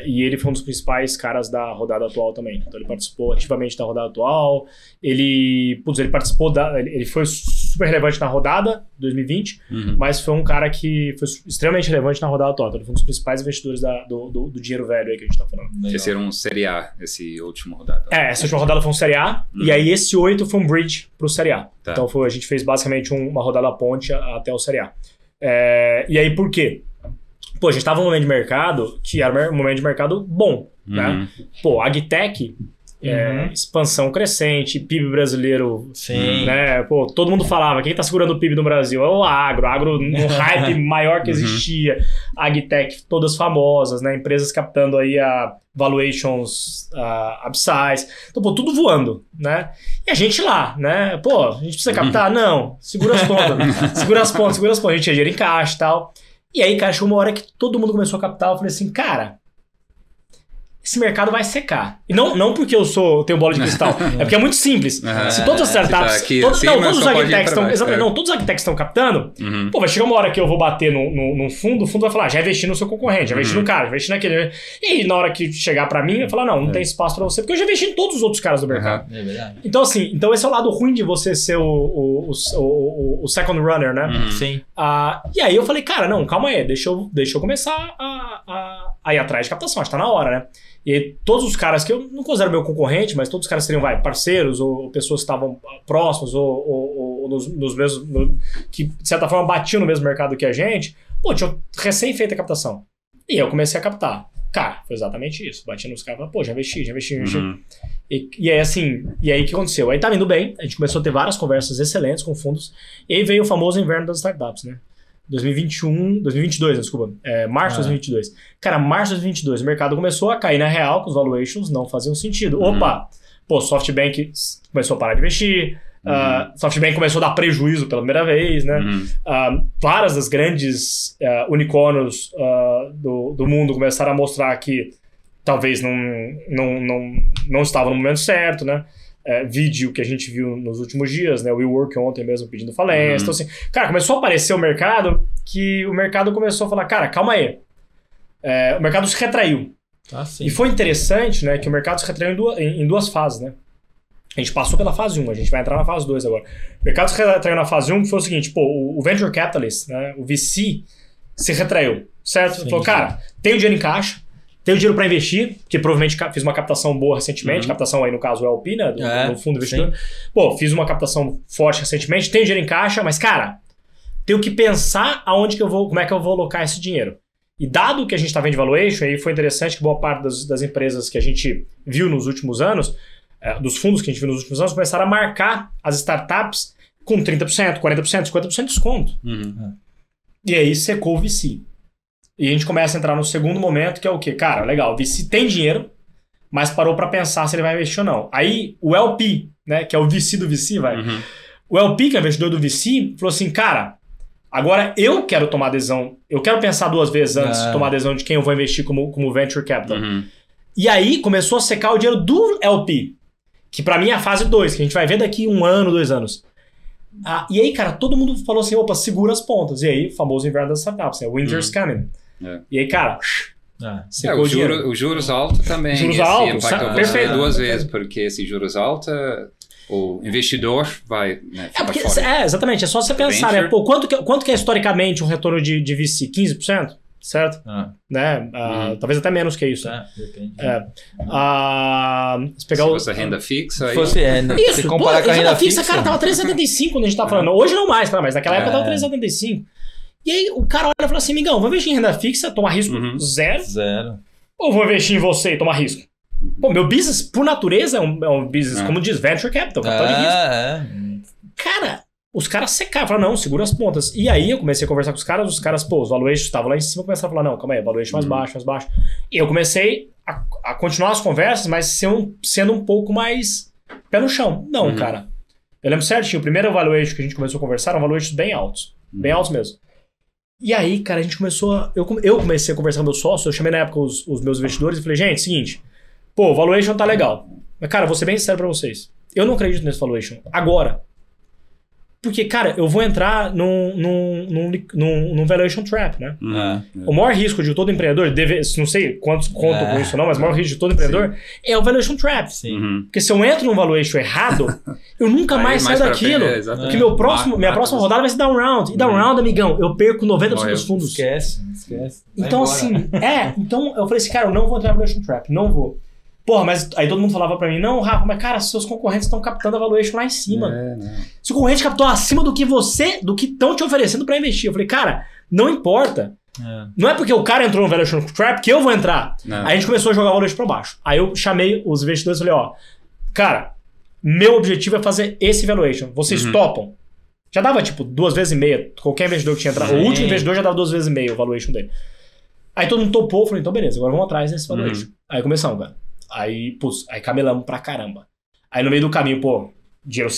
E ele foi um dos principais caras da rodada atual também. Então ele participou ativamente da rodada atual. Ele participou ele foi super relevante na rodada 2020, mas foi um cara que foi extremamente relevante na rodada atual. Então ele foi um dos principais investidores do dinheiro velho aí que a gente tá falando. Esse era um série A, esse último rodada. Essa última rodada foi um série A, e aí esse 8 foi um bridge pro série A. Tá. Então a gente fez basicamente uma rodada ponte até o série A. E aí por quê? Pô, a gente estava num momento de mercado que era um momento de mercado bom, né? Pô, AgTech, expansão crescente, PIB brasileiro, né? Pô, todo mundo falava, quem tá segurando o PIB no Brasil? É o agro no hype maior que existia, AgTech todas famosas, né? Empresas captando aí valuations abissais, então, pô, tudo voando, né? E a gente lá, né? Pô, a gente precisa captar? Não, segura as pontas, segura as pontas, a gente tinha dinheiro em caixa e tal. E aí, cara, chegou uma hora que todo mundo começou a captar. Eu falei assim, cara, esse mercado vai secar. E não porque eu tenho bola de cristal, é porque é muito simples. Se todas as startups... todos os agtechs estão captando, pô, vai chegar uma hora que eu vou bater num fundo, o fundo vai falar, já investi no seu concorrente, já investi no cara, já investi naquele... E aí, na hora que chegar pra mim, eu falar, não tem espaço pra você, porque eu já investi em todos os outros caras do mercado. É verdade. Então, assim, esse é o lado ruim de você ser o second runner, né? Sim. E aí eu falei, cara, não, calma aí, deixa eu começar a ir atrás de captação, acho que tá na hora, né? E aí, todos os caras que eu não considero meu concorrente, mas todos os caras seriam, parceiros ou pessoas que estavam próximos ou nos mesmos... que, de certa forma, batiam no mesmo mercado que a gente, pô, tinha recém feita a captação. E eu comecei a captar. Cara, foi exatamente isso. Bati nos caras e falei, pô, já investi. E aí, assim, e aí o que aconteceu? Aí tava indo bem, a gente começou a ter várias conversas excelentes com fundos, e aí veio o famoso inverno das startups, né? 2022, desculpa. Março de 2022. Cara, março de 2022, o mercado começou a cair na real, que os valuations não faziam sentido. Opa! Pô, SoftBank começou a parar de investir, SoftBank começou a dar prejuízo pela primeira vez, né? Várias das grandes unicórnios do mundo começaram a mostrar que talvez não estava no momento certo, né? Vídeo que a gente viu nos últimos dias, né? O WeWork ontem mesmo pedindo falência. Então, assim, cara, começou a aparecer o mercado que o mercado começou a falar, cara, calma aí. O mercado se retraiu. E foi interessante, né? Que o mercado se retraiu em duas fases, né? A gente passou pela fase 1, a gente vai entrar na fase 2 agora. O mercado se retraiu na fase 1, que foi o seguinte, pô, o Venture Capitalist, né? O VC se retraiu, certo? Sim, falou, cara, tenho dinheiro em caixa, tenho dinheiro para investir, que provavelmente fiz uma captação boa recentemente, captação aí no caso o LP, né, do fundo investidor. Sim. Pô, fiz uma captação forte recentemente, tenho dinheiro em caixa, mas cara, tenho que pensar como é que eu vou alocar esse dinheiro. E dado que a gente está vendo de valuation, aí foi interessante que boa parte das empresas que a gente viu nos últimos anos, dos fundos que a gente viu nos últimos anos, começaram a marcar as startups com 30%, 40%, 50% de desconto. E aí secou o VC. E a gente começa a entrar no segundo momento, que é o quê? Cara, legal, o VC tem dinheiro, mas parou para pensar se ele vai investir ou não. Aí o LP, né, que é o VC do VC, o LP, que é o investidor do VC, falou assim, cara, agora eu quero tomar decisão, eu quero pensar duas vezes antes de tomar a decisão de quem eu vou investir como Venture Capital. E aí começou a secar o dinheiro do LP, que para mim é a fase 2, que a gente vai ver daqui 1 ano, 2 anos. E aí, cara, todo mundo falou assim, opa, segura as pontas. E aí, o famoso inverno das startups, Winter's coming. E aí, cara, os juros altos também. Juros altos, perfeito. 2 vezes, porque esses juros altos, o investidor vai... Né, exatamente, é só você pensar, né? Pô, quanto que é historicamente um retorno de VC? 15%? Certo? Né? Talvez até menos que isso. Depende. Se pegar fosse a renda fixa... Aí... Isso, se comparar com a renda fixa, cara, tava 3,75 quando a gente tava falando. Hoje não mais, mas naquela época tava 3,75. E aí o cara olha e fala assim, migão, vou investir em renda fixa, tomar risco zero. Ou vou investir em você e tomar risco? Pô, meu business, por natureza, é um business, como diz, venture capital, capital de risco. Cara, os caras secaram, falaram, não, segura as pontas. E aí eu comecei a conversar com os caras, pô, os valuations estavam lá em cima, começaram a falar, não, calma aí, valuation mais baixo. E eu comecei a continuar as conversas, mas sendo um pouco mais pé no chão. Não, cara. Eu lembro certinho, o primeiro valuation que a gente começou a conversar eram valuations bem altos mesmo. E aí, cara, a gente começou eu comecei a conversar com meu sócio, eu chamei na época os meus investidores e falei, gente, seguinte, pô, o valuation tá legal. Mas, cara, vou ser bem sincero pra vocês. Eu não acredito nesse valuation. Agora. Porque, cara, eu vou entrar num valuation trap, né? O maior risco de todo empreendedor, não sei quantos contam com isso ou não, mas o maior risco de todo empreendedor é o valuation trap. Porque se eu entro num valuation errado, eu nunca mais saio daquilo. Porque minha próxima rodada vai ser down round. E down round, amigão, eu perco 90% dos fundos. Esquece. Então, assim, então eu falei assim, cara, eu não vou entrar no valuation trap, não vou. Porra, mas aí todo mundo falava pra mim, não, Rafa, mas cara, seus concorrentes estão captando a valuation lá em cima. Se o concorrente captou acima do que estão te oferecendo pra investir. Eu falei, cara, não importa. Não é porque o cara entrou no valuation trap que eu vou entrar. Aí a gente começou a jogar o valuation pra baixo. Aí eu chamei os investidores e falei, cara, meu objetivo é fazer esse valuation. Vocês topam? Já dava tipo 2,5 vezes. Qualquer investidor que tinha entrado. O último investidor já dava 2,5 vezes o valuation dele. Aí todo mundo topou, eu falei, então beleza, agora vamos atrás desse valuation. Aí começamos, cara. Aí camelamos pra caramba. Aí no meio do caminho, pô, dinheiro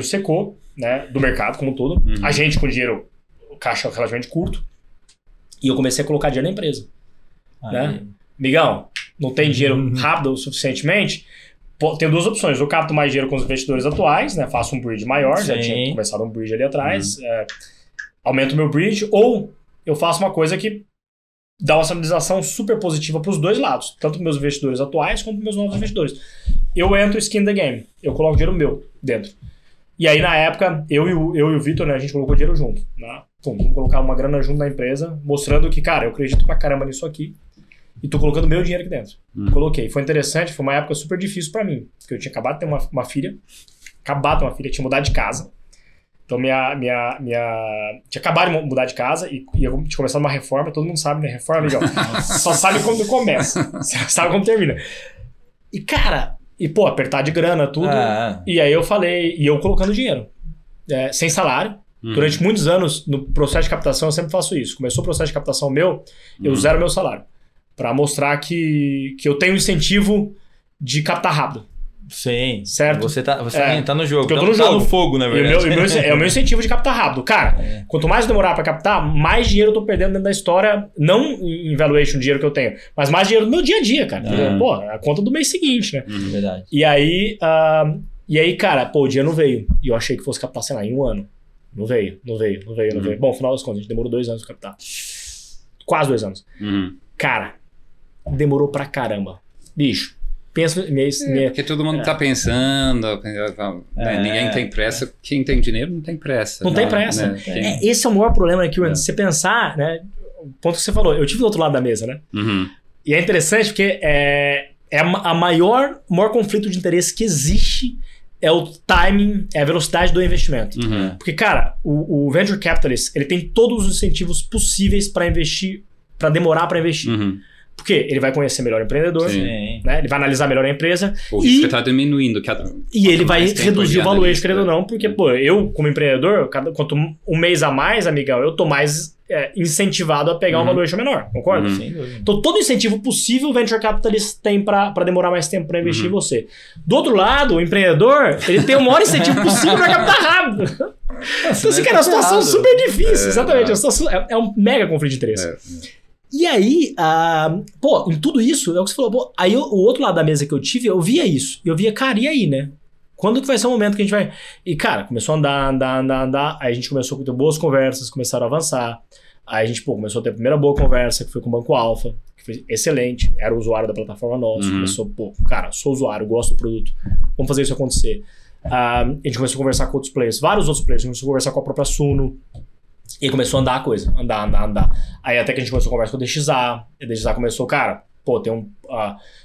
secou, né, do mercado como um todo. A gente com dinheiro, caixa relativamente curto. E eu comecei a colocar dinheiro na empresa. Né? Migão, não tem dinheiro rápido o suficientemente? Tem 2 opções. Eu capto mais dinheiro com os investidores atuais, né, faço um bridge maior, já tinha começado um bridge ali atrás, aumento o meu bridge, ou eu faço uma coisa que dá uma estabilização super positiva para os dois lados, tanto para meus investidores atuais quanto para meus novos investidores. Eu entro skin in the game, eu coloco dinheiro meu dentro. E aí, na época, eu e o Vitor, né, a gente colocou dinheiro junto. Né? Vamos colocar uma grana junto na empresa, mostrando que, cara, eu acredito pra caramba nisso aqui. e tô colocando meu dinheiro aqui dentro. Coloquei. Foi interessante, foi uma época super difícil pra mim, porque eu tinha acabado de ter uma filha, tinha mudado de casa. Então tinha acabado de mudar de casa e tinha começado uma reforma, todo mundo sabe, né? Reforma, legal. Só sabe como começa, sabe como termina. E cara, apertar de grana, tudo. E aí eu falei, e eu colocando dinheiro, sem salário. Durante muitos anos, no processo de captação, eu sempre faço isso. Começou o processo de captação meu, eu zero meu salário. Pra mostrar que eu tenho incentivo de captar rápido. Sim. Certo? Você tá no jogo. Eu tô no jogo. Tá no fogo, na verdade. É o meu incentivo de captar rápido. Cara, quanto mais eu demorar pra captar, mais dinheiro eu tô perdendo dentro da história. Não em valuation, dinheiro que eu tenho, mas mais dinheiro no meu dia a dia, cara. Pô, a conta do mês seguinte, né? Verdade. E aí, cara, o dinheiro não veio. E eu achei que fosse captar, sei lá, em um ano. Não veio. Bom, no final das contas, a gente demorou 2 anos pra captar. Quase 2 anos. Cara, demorou pra caramba. Bicho. Pensa, porque todo mundo tá pensando, ninguém tem pressa. Quem tem dinheiro não tem pressa. Não tem pressa. Né? Esse é o maior problema aqui, se você pensar, né? O ponto que você falou, eu tive do outro lado da mesa, né? E é interessante porque a maior conflito de interesse que existe é o timing, é a velocidade do investimento. Porque, cara, o venture capitalist, ele tem todos os incentivos possíveis para investir, para demorar para investir. Porque ele vai conhecer melhor o empreendedor, né? Ele vai analisar melhor a empresa. O risco está diminuindo. E ele vai reduzir o valuation, querendo ou não, porque, eu, como empreendedor, quanto um mês a mais, amigão, eu tô mais incentivado a pegar um valuation menor, concorda? Então, todo incentivo possível o venture capitalist tem para demorar mais tempo para investir em você. Do outro lado, o empreendedor, ele tem o maior incentivo possível para captar rápido. Então, assim, cara, é uma situação super difícil. Exatamente. É um mega conflito de interesse. E aí, em tudo isso, é o que você falou, aí o outro lado da mesa que eu tive, eu via isso. Eu via, cara, e aí, né? Quando que vai ser o momento que a gente vai... E, cara, começou a andar. Aí a gente começou a ter boas conversas, começaram a avançar. Aí a gente, começou a ter a primeira boa conversa, que foi com o Banco Alfa, que foi excelente. Era o usuário da plataforma nossa. Começou, cara, sou usuário, gosto do produto. Vamos fazer isso acontecer. A gente começou a conversar com outros players, vários outros players. A gente começou a conversar com a própria Suno. E começou a andar a coisa, andar. Aí até que a gente começou a conversa com o DXA. E o DXA começou, cara, tem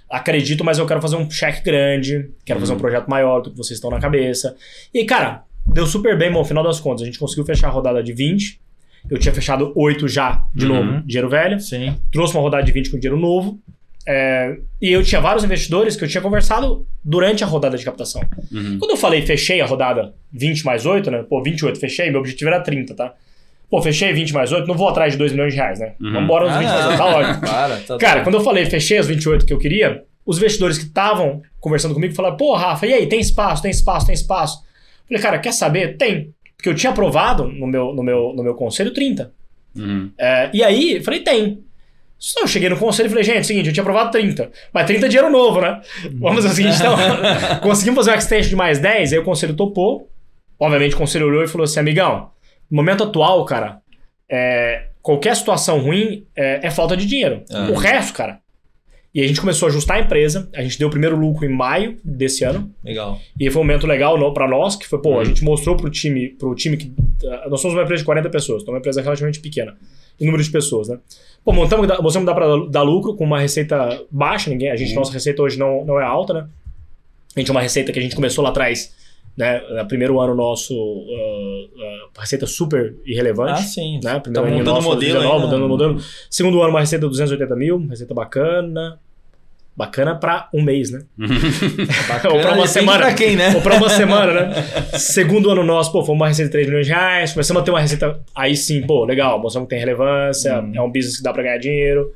acredito, mas eu quero fazer um cheque grande, quero fazer um projeto maior do que vocês estão na cabeça. E, cara, deu super bem, no final das contas, a gente conseguiu fechar a rodada de 20. Eu tinha fechado 8 já, de novo, dinheiro velho. Sim. Trouxe uma rodada de 20 com dinheiro novo. E eu tinha vários investidores que eu tinha conversado durante a rodada de captação. Quando eu falei, fechei a rodada 20 mais 8, né? 28, fechei, meu objetivo era 30, tá? Fechei 20 mais 8, não vou atrás de 2 milhões de reais, né? Vamos embora nos 20 mais 8, tá ótimo. Cara, quando eu falei, fechei os 28 que eu queria, os investidores que estavam conversando comigo falaram, Rafa, e aí, tem espaço? Falei, cara, quer saber? Tem. Porque eu tinha aprovado no meu conselho 30. E aí, falei, tem. Eu cheguei no conselho e falei, gente, é o seguinte, eu tinha aprovado 30. Mas 30 é dinheiro novo, né? Vamos fazer o seguinte, então, conseguimos fazer um extension de mais 10, aí o conselho topou. Obviamente o conselho olhou e falou assim, amigão, no momento atual, cara, qualquer situação ruim é falta de dinheiro. O resto, cara... E a gente começou a ajustar a empresa. A gente deu o primeiro lucro em maio desse ano. Legal. E foi um momento legal pra nós, que foi, a gente mostrou pro time que... Nós somos uma empresa de 40 pessoas, então uma empresa relativamente pequena em número de pessoas, né? Mostramos que dá pra dar lucro com uma receita baixa. Nossa receita hoje não é alta, né? A gente tem uma receita que a gente começou lá atrás, né? No primeiro ano nosso, receita super irrelevante. Sim. Né? Primeiro ano nosso, mudando o modelo. Segundo ano, uma receita de 280 mil, receita bacana. Bacana pra um mês, né? Bacana, ou pra uma semana. Pra quem, né? Ou pra uma semana, né? Segundo ano nosso, foi uma receita de 3 milhões de reais. Começamos a ter uma receita, aí sim, legal, mostramos que tem relevância, é um business que dá pra ganhar dinheiro.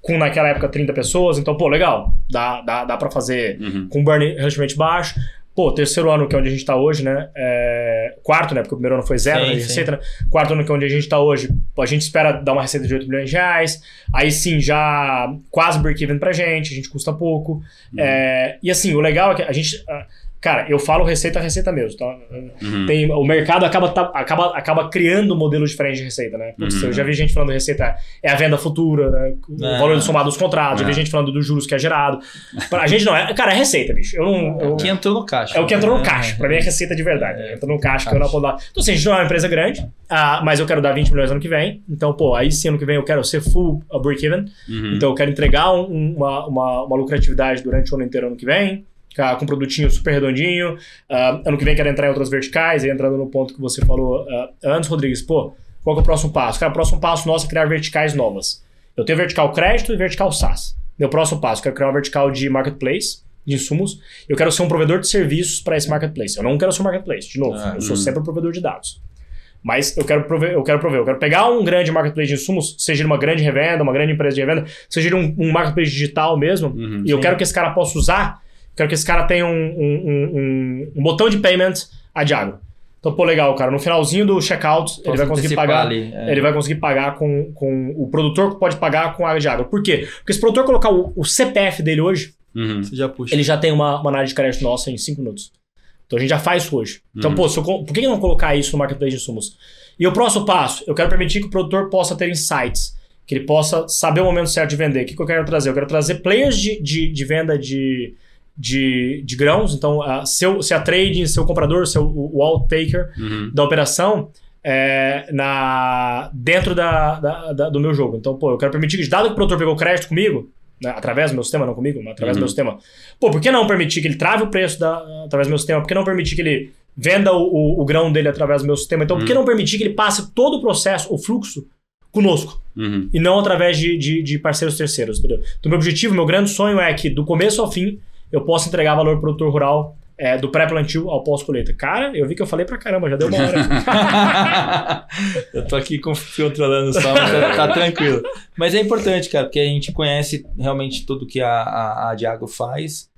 Com naquela época 30 pessoas, então, legal, dá pra fazer com um burn relativamente baixo. Terceiro ano, que é onde a gente tá hoje, né? Quarto, né? Porque o primeiro ano foi zero, né? De receita, né? Quarto ano, que é onde a gente tá hoje, a gente espera dar uma receita de 8 milhões de reais. Aí sim, já quase break-even pra gente, a gente custa pouco. E assim, o legal é que a gente... Cara, eu falo receita mesmo, tá? O mercado acaba criando modelos diferentes de receita, né? Putz, eu já vi gente falando receita é a venda futura, né? O valor somado dos contratos, já vi gente falando dos juros que é gerado. A gente não é... Cara, é receita, bicho. O que entrou no caixa. É o que entrou no caixa. Pra mim é receita de verdade. Entrou no caixa que eu não posso dar. Então, assim, a gente não é uma empresa grande, mas eu quero dar 20 milhões ano que vem. Então, pô, aí sim, ano que vem eu quero ser full break-even. Então, eu quero entregar uma lucratividade durante o ano inteiro ano que vem. Com um produtinho super redondinho. Ano que vem quero entrar em outras verticais, aí entrando no ponto que você falou antes, Rodrigues, pô, qual que é o próximo passo? Cara, o próximo passo nosso é criar verticais novas. Eu tenho vertical crédito e vertical SaaS. Meu próximo passo, eu quero criar uma vertical de marketplace, de insumos. Eu quero ser um provedor de serviços para esse marketplace. Eu não quero ser um marketplace, de novo. Eu sou sempre um provedor de dados. Mas eu quero pegar um grande marketplace de insumos, seja uma grande revenda, uma grande empresa de revenda, seja um marketplace digital mesmo, e eu quero que esse cara possa usar. Quero que esse cara tenha um botão de payment Adiagro. Então, pô, legal, cara. No finalzinho do checkout, ele vai conseguir pagar. Ele vai conseguir pagar com o produtor que pode pagar com a Adiagro. Por quê? Porque se o produtor colocar o CPF dele hoje, você já puxa. Ele já tem uma análise de crédito nossa em 5 minutos. Então a gente já faz isso hoje. Então, pô, por que não colocar isso no marketplace de insumos? E o próximo passo, eu quero permitir que o produtor possa ter insights, que ele possa saber o momento certo de vender. O que eu quero trazer? Eu quero trazer players de venda de grãos. Então, se a trading, se o comprador, se o alt-taker da operação dentro do meu jogo. Então, pô, eu quero permitir que, dado que o produtor pegou crédito comigo, né, através do meu sistema, não comigo, mas através do meu sistema, pô, por que não permitir que ele trave o preço através do meu sistema? Por que não permitir que ele venda o grão dele através do meu sistema? Então, por que não permitir que ele passe todo o processo, o fluxo, conosco? E não através de parceiros terceiros, entendeu? Então, meu objetivo, meu grande sonho é que, do começo ao fim, eu posso entregar valor pro produtor rural do pré-plantio ao pós-colheita. Cara, eu vi que eu falei pra caramba, já deu uma hora. Eu tô aqui controlando só, mas tá tranquilo. Mas é importante, cara, porque a gente conhece realmente tudo que a Adiagro faz.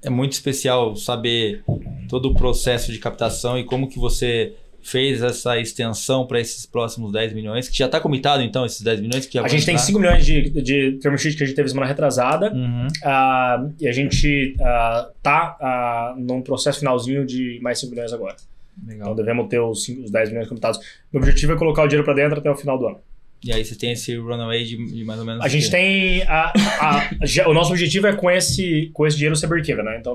É muito especial saber todo o processo de captação e como que você fez essa extensão para esses próximos 10 milhões, que já está comitado, então, esses 10 milhões? Que já a gente tem 5 milhões de term sheet que a gente teve semana retrasada, e a gente tá num processo finalzinho de mais 5 milhões agora. Legal. Então devemos ter os 10 milhões comitados. O objetivo é colocar o dinheiro para dentro até o final do ano. E aí você tem esse runaway de mais ou menos... A gente tem... o nosso objetivo é com esse dinheiro ser break-even, né? Então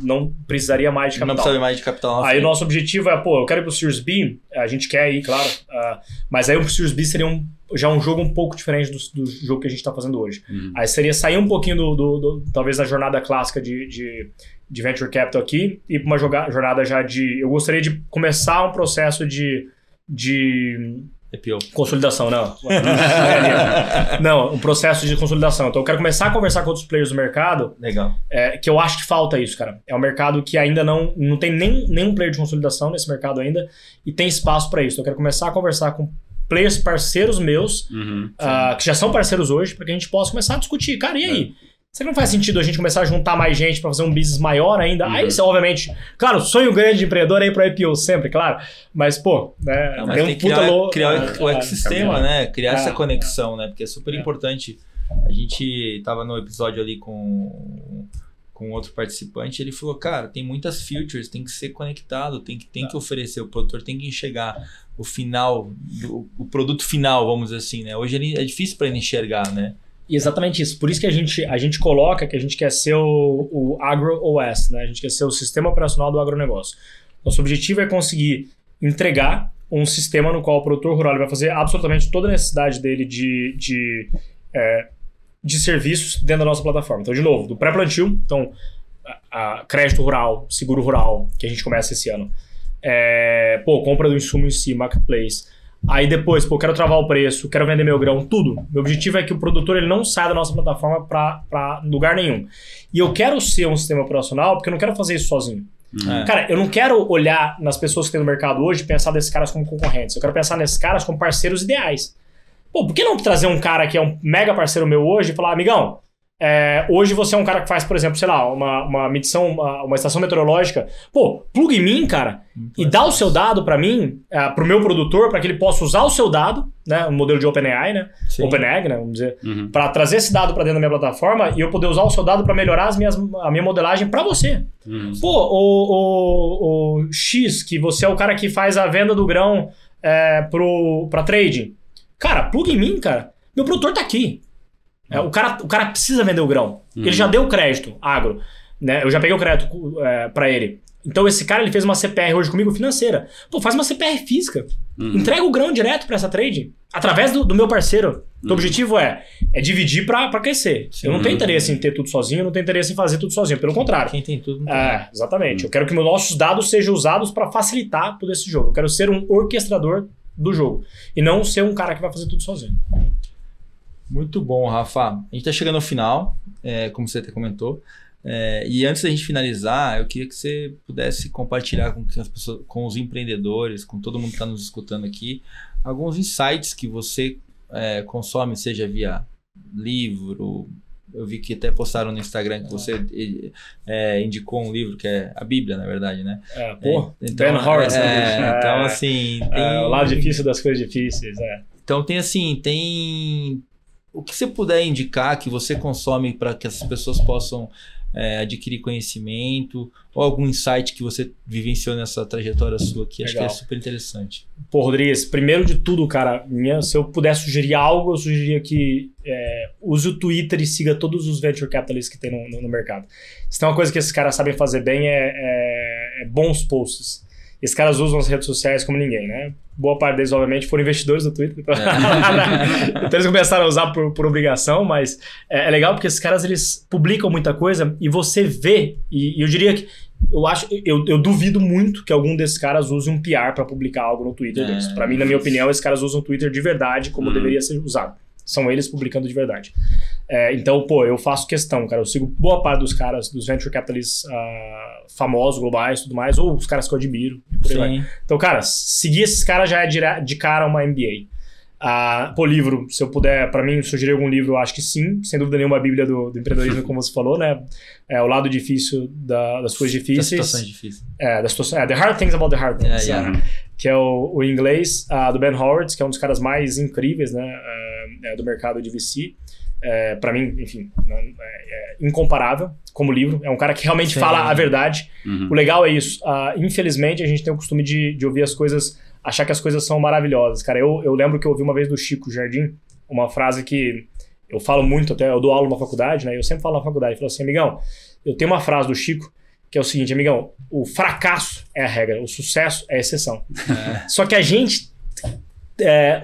não precisaria mais de capital. Não precisaria mais de capital. Aí o nosso objetivo é, pô, eu quero ir pro Series B, a gente quer ir, claro, mas aí o Series B seria já um jogo um pouco diferente do jogo que a gente tá fazendo hoje. Aí seria sair um pouquinho talvez da jornada clássica de Venture Capital aqui e pra uma jornada já de... Eu gostaria de começar um processo de IPO. Consolidação, não. Não, um processo de consolidação. Então eu quero começar a conversar com outros players do mercado. Legal. Que eu acho que falta isso, cara. É um mercado que ainda não tem nenhum player de consolidação nesse mercado ainda e tem espaço para isso. Então eu quero começar a conversar com players parceiros meus, que já são parceiros hoje, para que a gente possa começar a discutir. Cara, e aí? Será que não faz sentido a gente começar a juntar mais gente para fazer um business maior ainda? Aí, obviamente, claro, sonho grande de empreendedor aí pro IPO sempre, claro. Mas, pô, né, tem que criar o ecossistema, né? Criar essa conexão, né? Porque é super importante. A gente tava no episódio ali com outro participante, ele falou, cara, tem muitas features, tem que ser conectado, tem que oferecer, o produtor tem que enxergar o final, o produto final, vamos dizer assim, né? Hoje é difícil para ele enxergar, né? E exatamente isso. Por isso que a gente coloca que a gente quer ser o Agro-OS, né? A gente quer ser o sistema operacional do agronegócio. Nosso objetivo é conseguir entregar um sistema no qual o produtor rural vai fazer absolutamente toda a necessidade dele de serviços dentro da nossa plataforma. Então, de novo, do pré-plantio, então, crédito rural, seguro rural, que a gente começa esse ano. Compra do insumo em si, marketplace. Aí depois, quero travar o preço, quero vender meu grão, tudo. Meu objetivo é que o produtor ele não saia da nossa plataforma para lugar nenhum. E eu quero ser um sistema operacional porque eu não quero fazer isso sozinho. Cara, eu não quero olhar nas pessoas que tem no mercado hoje e pensar desses caras como concorrentes. Eu quero pensar nesses caras como parceiros ideais. Pô, por que não trazer um cara que é um mega parceiro meu hoje e falar, amigão, Hoje você é um cara que faz, por exemplo, sei lá, uma medição, uma estação meteorológica. Pô, pluga em mim, cara, e dá o seu dado pra mim, pro meu produtor, pra que ele possa usar o seu dado, né? Um modelo de OpenAI, né? Sim. OpenAI, né? Vamos dizer. Pra trazer esse dado pra dentro da minha plataforma e eu poder usar o seu dado pra melhorar a minha modelagem pra você. Pô, o X, que você é o cara que faz a venda do grão pra trading. Cara, pluga em mim, cara. Meu produtor tá aqui. O cara precisa vender o grão. Ele já deu o crédito, agro. Né? Eu já peguei o crédito pra ele. Então esse cara ele fez uma CPR hoje comigo financeira. Pô, faz uma CPR física. Entrega o grão direto pra essa trade. Através do meu parceiro. O objetivo é dividir pra crescer. Eu não tenho interesse em ter tudo sozinho, eu não tenho interesse em fazer tudo sozinho. Pelo contrário. Quem tem tudo não tem. Exatamente. Eu quero que nossos dados sejam usados pra facilitar todo esse jogo. Eu quero ser um orquestrador do jogo. E não ser um cara que vai fazer tudo sozinho. Muito bom, Rafa. A gente está chegando ao final, como você até comentou. E antes da gente finalizar, eu queria que você pudesse compartilhar com as pessoas, com os empreendedores, com todo mundo que está nos escutando aqui, alguns insights que você consome, seja via livro. Eu vi que até postaram no Instagram que você indicou um livro que é a Bíblia, na verdade, né? Então, Ben Horowitz. Então, assim... Tem... o lado difícil das coisas difíceis, Então, tem... O que você puder indicar que você consome para que as pessoas possam adquirir conhecimento, ou algum insight que você vivenciou nessa trajetória sua que acho que é super interessante. Pô, Rodrigues, primeiro de tudo, cara, se eu pudesse sugerir algo, eu sugeriria que use o Twitter e siga todos os venture capitalists que tem no mercado. Se tem uma coisa que esses caras sabem fazer bem é bons posts. Esses caras usam as redes sociais como ninguém, né? Boa parte deles, obviamente, foram investidores do Twitter. Então eles começaram a usar por obrigação, mas é legal porque esses caras, eles publicam muita coisa e você vê, e eu diria que eu duvido muito que algum desses caras use um PR para publicar algo no Twitter deles. Para mim, na minha opinião, esses caras usam o Twitter de verdade como deveria ser usado. São eles publicando de verdade. Então, pô, eu faço questão, cara. Eu sigo boa parte dos caras, dos venture capitalists famosos, globais e tudo mais, ou os caras que eu admiro. E por aí vai. Então, cara, seguir esses caras já é de cara uma MBA. Livro, se eu puder, pra mim, sugerir algum livro, eu acho que sim. Sem dúvida nenhuma, a Bíblia do empreendedorismo, como você falou, né? O lado difícil das coisas difíceis. Das situações difíceis. The Hard Things About the Hard Things. Que é o inglês do Ben Horowitz, que é um dos caras mais incríveis, né? Do mercado de VC. Para mim, enfim, incomparável como livro. É um cara que realmente fala a verdade. O legal é isso. Infelizmente, a gente tem o costume de ouvir as coisas, achar que as coisas são maravilhosas. Cara, eu lembro que eu ouvi uma vez do Chico Jardim, uma frase que eu falo muito, até eu dou aula numa faculdade, né? Eu sempre falo na faculdade, eu falo assim, amigão, eu tenho uma frase do Chico que é o seguinte, amigão, o fracasso é a regra, o sucesso é a exceção. Só que a gente,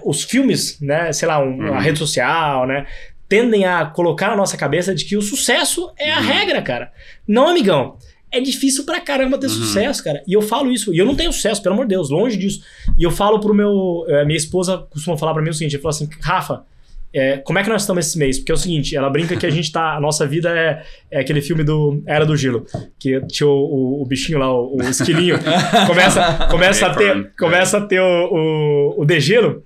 os filmes, né, sei lá, a rede social, né, tendem a colocar na nossa cabeça de que o sucesso é a regra, cara. Não, amigão. É difícil pra caramba ter sucesso, cara. E eu falo isso. E eu não tenho sucesso, pelo amor de Deus, longe disso. E eu falo pro minha esposa costuma falar pra mim o seguinte, ela fala assim, Rafa, como é que nós estamos esse mês? Porque é o seguinte, ela brinca que a nossa vida é aquele filme do Era do Gelo, que tinha o bichinho lá, o esquilinho, começa a ter o degelo,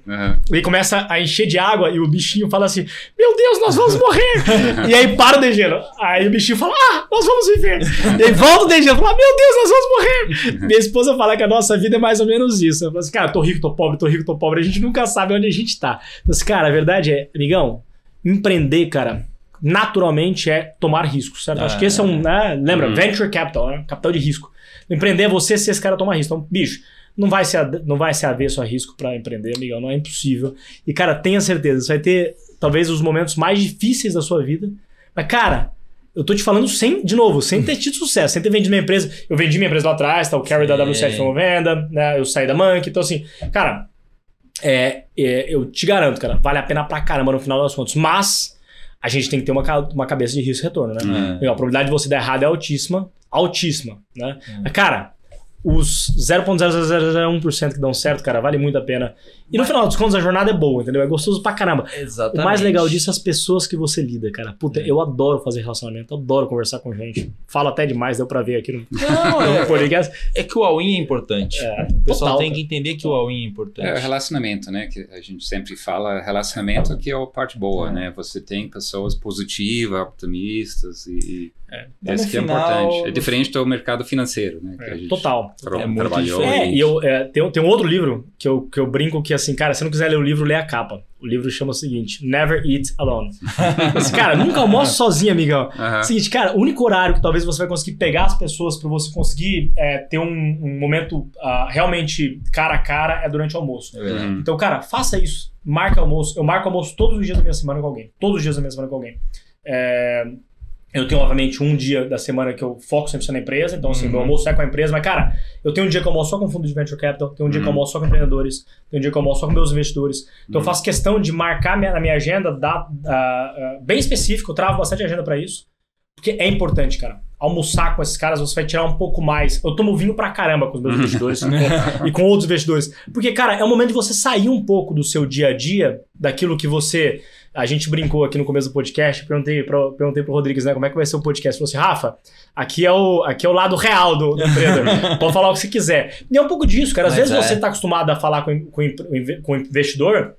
e começa a encher de água, e o bichinho fala assim, meu Deus, nós vamos morrer! E aí para o degelo. Aí o bichinho fala, nós vamos viver! E aí volta o degelo, fala, meu Deus, nós vamos morrer! Minha esposa fala que a nossa vida é mais ou menos isso. Eu falo assim, cara, tô rico, tô pobre, a gente nunca sabe onde a gente tá. Então assim, cara, a verdade é, amigão, empreender, cara, naturalmente é tomar risco, certo? Acho que esse é né? Lembra, venture capital, né? Capital de risco. Empreender é você ser esse cara tomar risco. Então, bicho, não vai ser avesso a risco pra empreender, amigão, não é impossível. E, cara, tenha certeza, você vai ter, talvez, os momentos mais difíceis da sua vida, mas, cara, eu tô te falando sem ter tido sucesso, sem ter vendido minha empresa. Eu vendi minha empresa lá atrás, tá? O Carry da W7 foi uma venda, né? Eu saí da Monkey, então, assim, cara... eu te garanto, cara, vale a pena pra caramba no final das contas, mas a gente tem que ter uma cabeça de risco e retorno, né? A probabilidade de você dar errado é altíssima, né? Mas, cara, os 0,0001% que dão certo, cara, vale muito a pena. E no final dos contos, a jornada é boa, entendeu? É gostoso pra caramba. Exatamente. O mais legal disso é as pessoas que você lida, cara. Puta, eu adoro fazer relacionamento, adoro conversar com gente. Falo até demais, deu pra ver aqui no podcast. É que o all-in é importante. O pessoal tem que entender que o all-in é importante. É o relacionamento, né? Que a gente sempre fala, relacionamento que é a parte boa, né? Você tem pessoas positivas, optimistas e isso que é importante. É diferente do mercado financeiro, né? Que a gente total. É muito trabalhou. E tem um outro livro que eu brinco que assim, cara, se não quiser ler o livro, lê a capa. O livro chama o seguinte, Never Eat Alone. Assim, cara, nunca almoço sozinho, amigão. Seguinte, cara, o único horário que talvez você vai conseguir pegar as pessoas pra você conseguir ter um momento realmente cara a cara é durante o almoço. Então, cara, faça isso. Marca almoço. Eu marco almoço todos os dias da minha semana com alguém. Todos os dias da minha semana com alguém. Eu tenho, obviamente, um dia da semana que eu foco 100% na empresa, então, assim, meu almoço é com a empresa, mas, cara, eu tenho um dia que eu almoço só com fundo de venture capital, tenho um dia que eu almoço só com empreendedores, tenho um dia que eu almoço só com meus investidores. Então, eu faço questão de marcar na minha agenda, bem específico, eu travo bastante agenda pra isso, porque é importante, cara. Almoçar com esses caras, você vai tirar um pouco mais. Eu tomo vinho pra caramba com os meus investidores e com outros investidores. Porque, cara, é o momento de você sair um pouco do seu dia a dia, daquilo que você... A gente brincou aqui no começo do podcast, perguntei pro Rodrigues, né, como é que vai ser o podcast. Ele falou assim, Rafa, aqui é o lado real do empreendedor. Pode falar o que você quiser. E é um pouco disso, cara. Às vezes você tá acostumado a falar com o investidor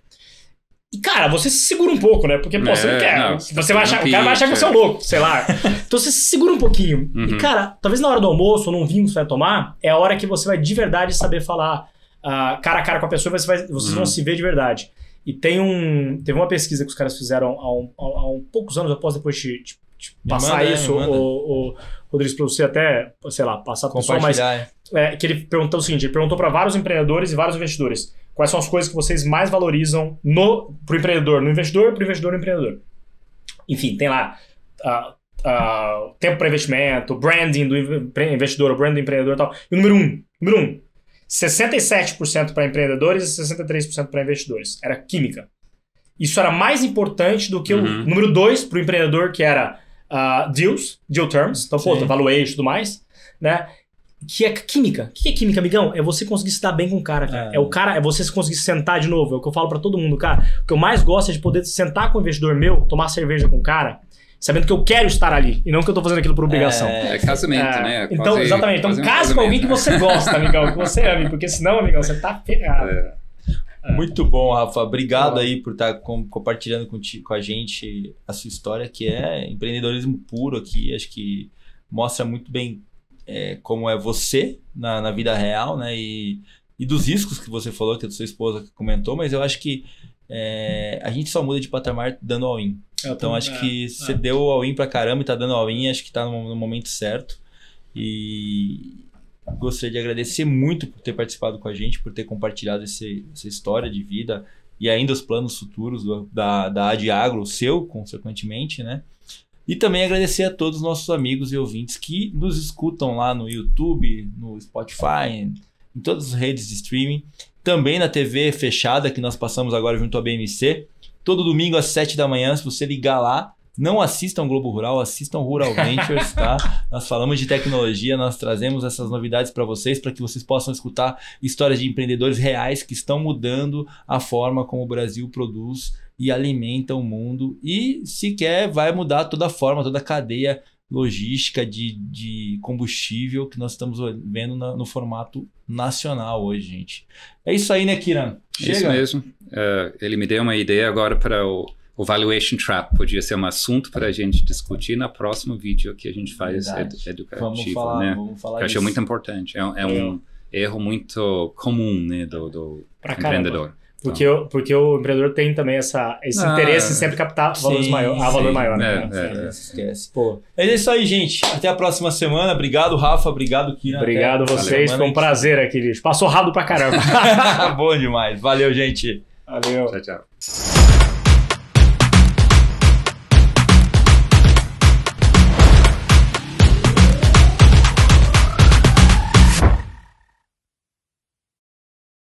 e, cara, você se segura um pouco, né? Porque, pô, você não quer. Você vai achar, o cara vai achar que você é um louco, sei lá. Então você se segura um pouquinho. E, cara, talvez na hora do almoço ou num vinho que você vai tomar, é a hora que você vai de verdade saber falar cara a cara com a pessoa, vocês vão se ver de verdade. E teve uma pesquisa que os caras fizeram há poucos anos, eu posso depois te passar isso, o Rodrigues, para você até, sei lá, passar para o pessoal, mas que ele perguntou o seguinte, ele perguntou para vários empreendedores e vários investidores, quais são as coisas que vocês mais valorizam pro empreendedor, no investidor, pro investidor no empreendedor. Enfim, tem lá tempo para investimento, branding do investidor, o branding do empreendedor e tal. E o número um, 67% para empreendedores e 63% para investidores. Era química. Isso era mais importante do que o número 2 para o empreendedor, que era deal terms, então, valuation e tudo mais, né? Que é química. O que é química, amigão? É você conseguir se dar bem com o cara, cara. É você conseguir sentar de novo. É o que eu falo para todo mundo, cara. O que eu mais gosto é de poder sentar com o investidor meu, tomar cerveja com o cara, sabendo que eu quero estar ali e não que eu tô fazendo aquilo por obrigação. É casamento, né? Então, exatamente. Então, case com alguém que você gosta, amigão, que você ame, porque senão, amigão, você tá ferrado. Muito bom, Rafa. Obrigado aí por estar compartilhando com a gente a sua história, que é empreendedorismo puro aqui. Acho que mostra muito bem como é você na vida real, né? E dos riscos que você falou, que a sua esposa comentou, mas eu acho que a gente só muda de patamar dando all-in. Então acho que você deu all-in pra caramba e tá dando all-in, acho que tá no momento certo. E gostaria de agradecer muito por ter participado com a gente, por ter compartilhado essa história de vida e ainda os planos futuros da Adiagro, o seu, consequentemente, né? E também agradecer a todos os nossos amigos e ouvintes que nos escutam lá no YouTube, no Spotify, em todas as redes de streaming. Também na TV fechada, que nós passamos agora junto à BMC. Todo domingo às 7 da manhã, se você ligar lá, não assistam Globo Rural, assistam Rural Ventures, tá? Nós falamos de tecnologia, nós trazemos essas novidades para vocês, para que vocês possam escutar histórias de empreendedores reais que estão mudando a forma como o Brasil produz e alimenta o mundo. E, se quer, vai mudar toda a forma, toda a cadeia logística de combustível que nós estamos vendo no formato nacional hoje, gente. É isso aí, né, Kiran? Chega. Isso mesmo. Ele me deu uma ideia agora para o Valuation Trap. Podia ser um assunto para a gente discutir no próximo vídeo que a gente faz educativo. Vamos falar. Eu acho muito importante. É um erro muito comum, né, do empreendedor. Porque o empreendedor tem também esse interesse em sempre captar valor maior. Né? Esquece. Pô. É isso aí, gente. Até a próxima semana. Obrigado, Rafa. Obrigado, Kiran. Obrigado a vocês. Foi um prazer aqui, bicho. Passou rápido pra caramba. Bom demais. Valeu, gente. Valeu. Tchau, tchau.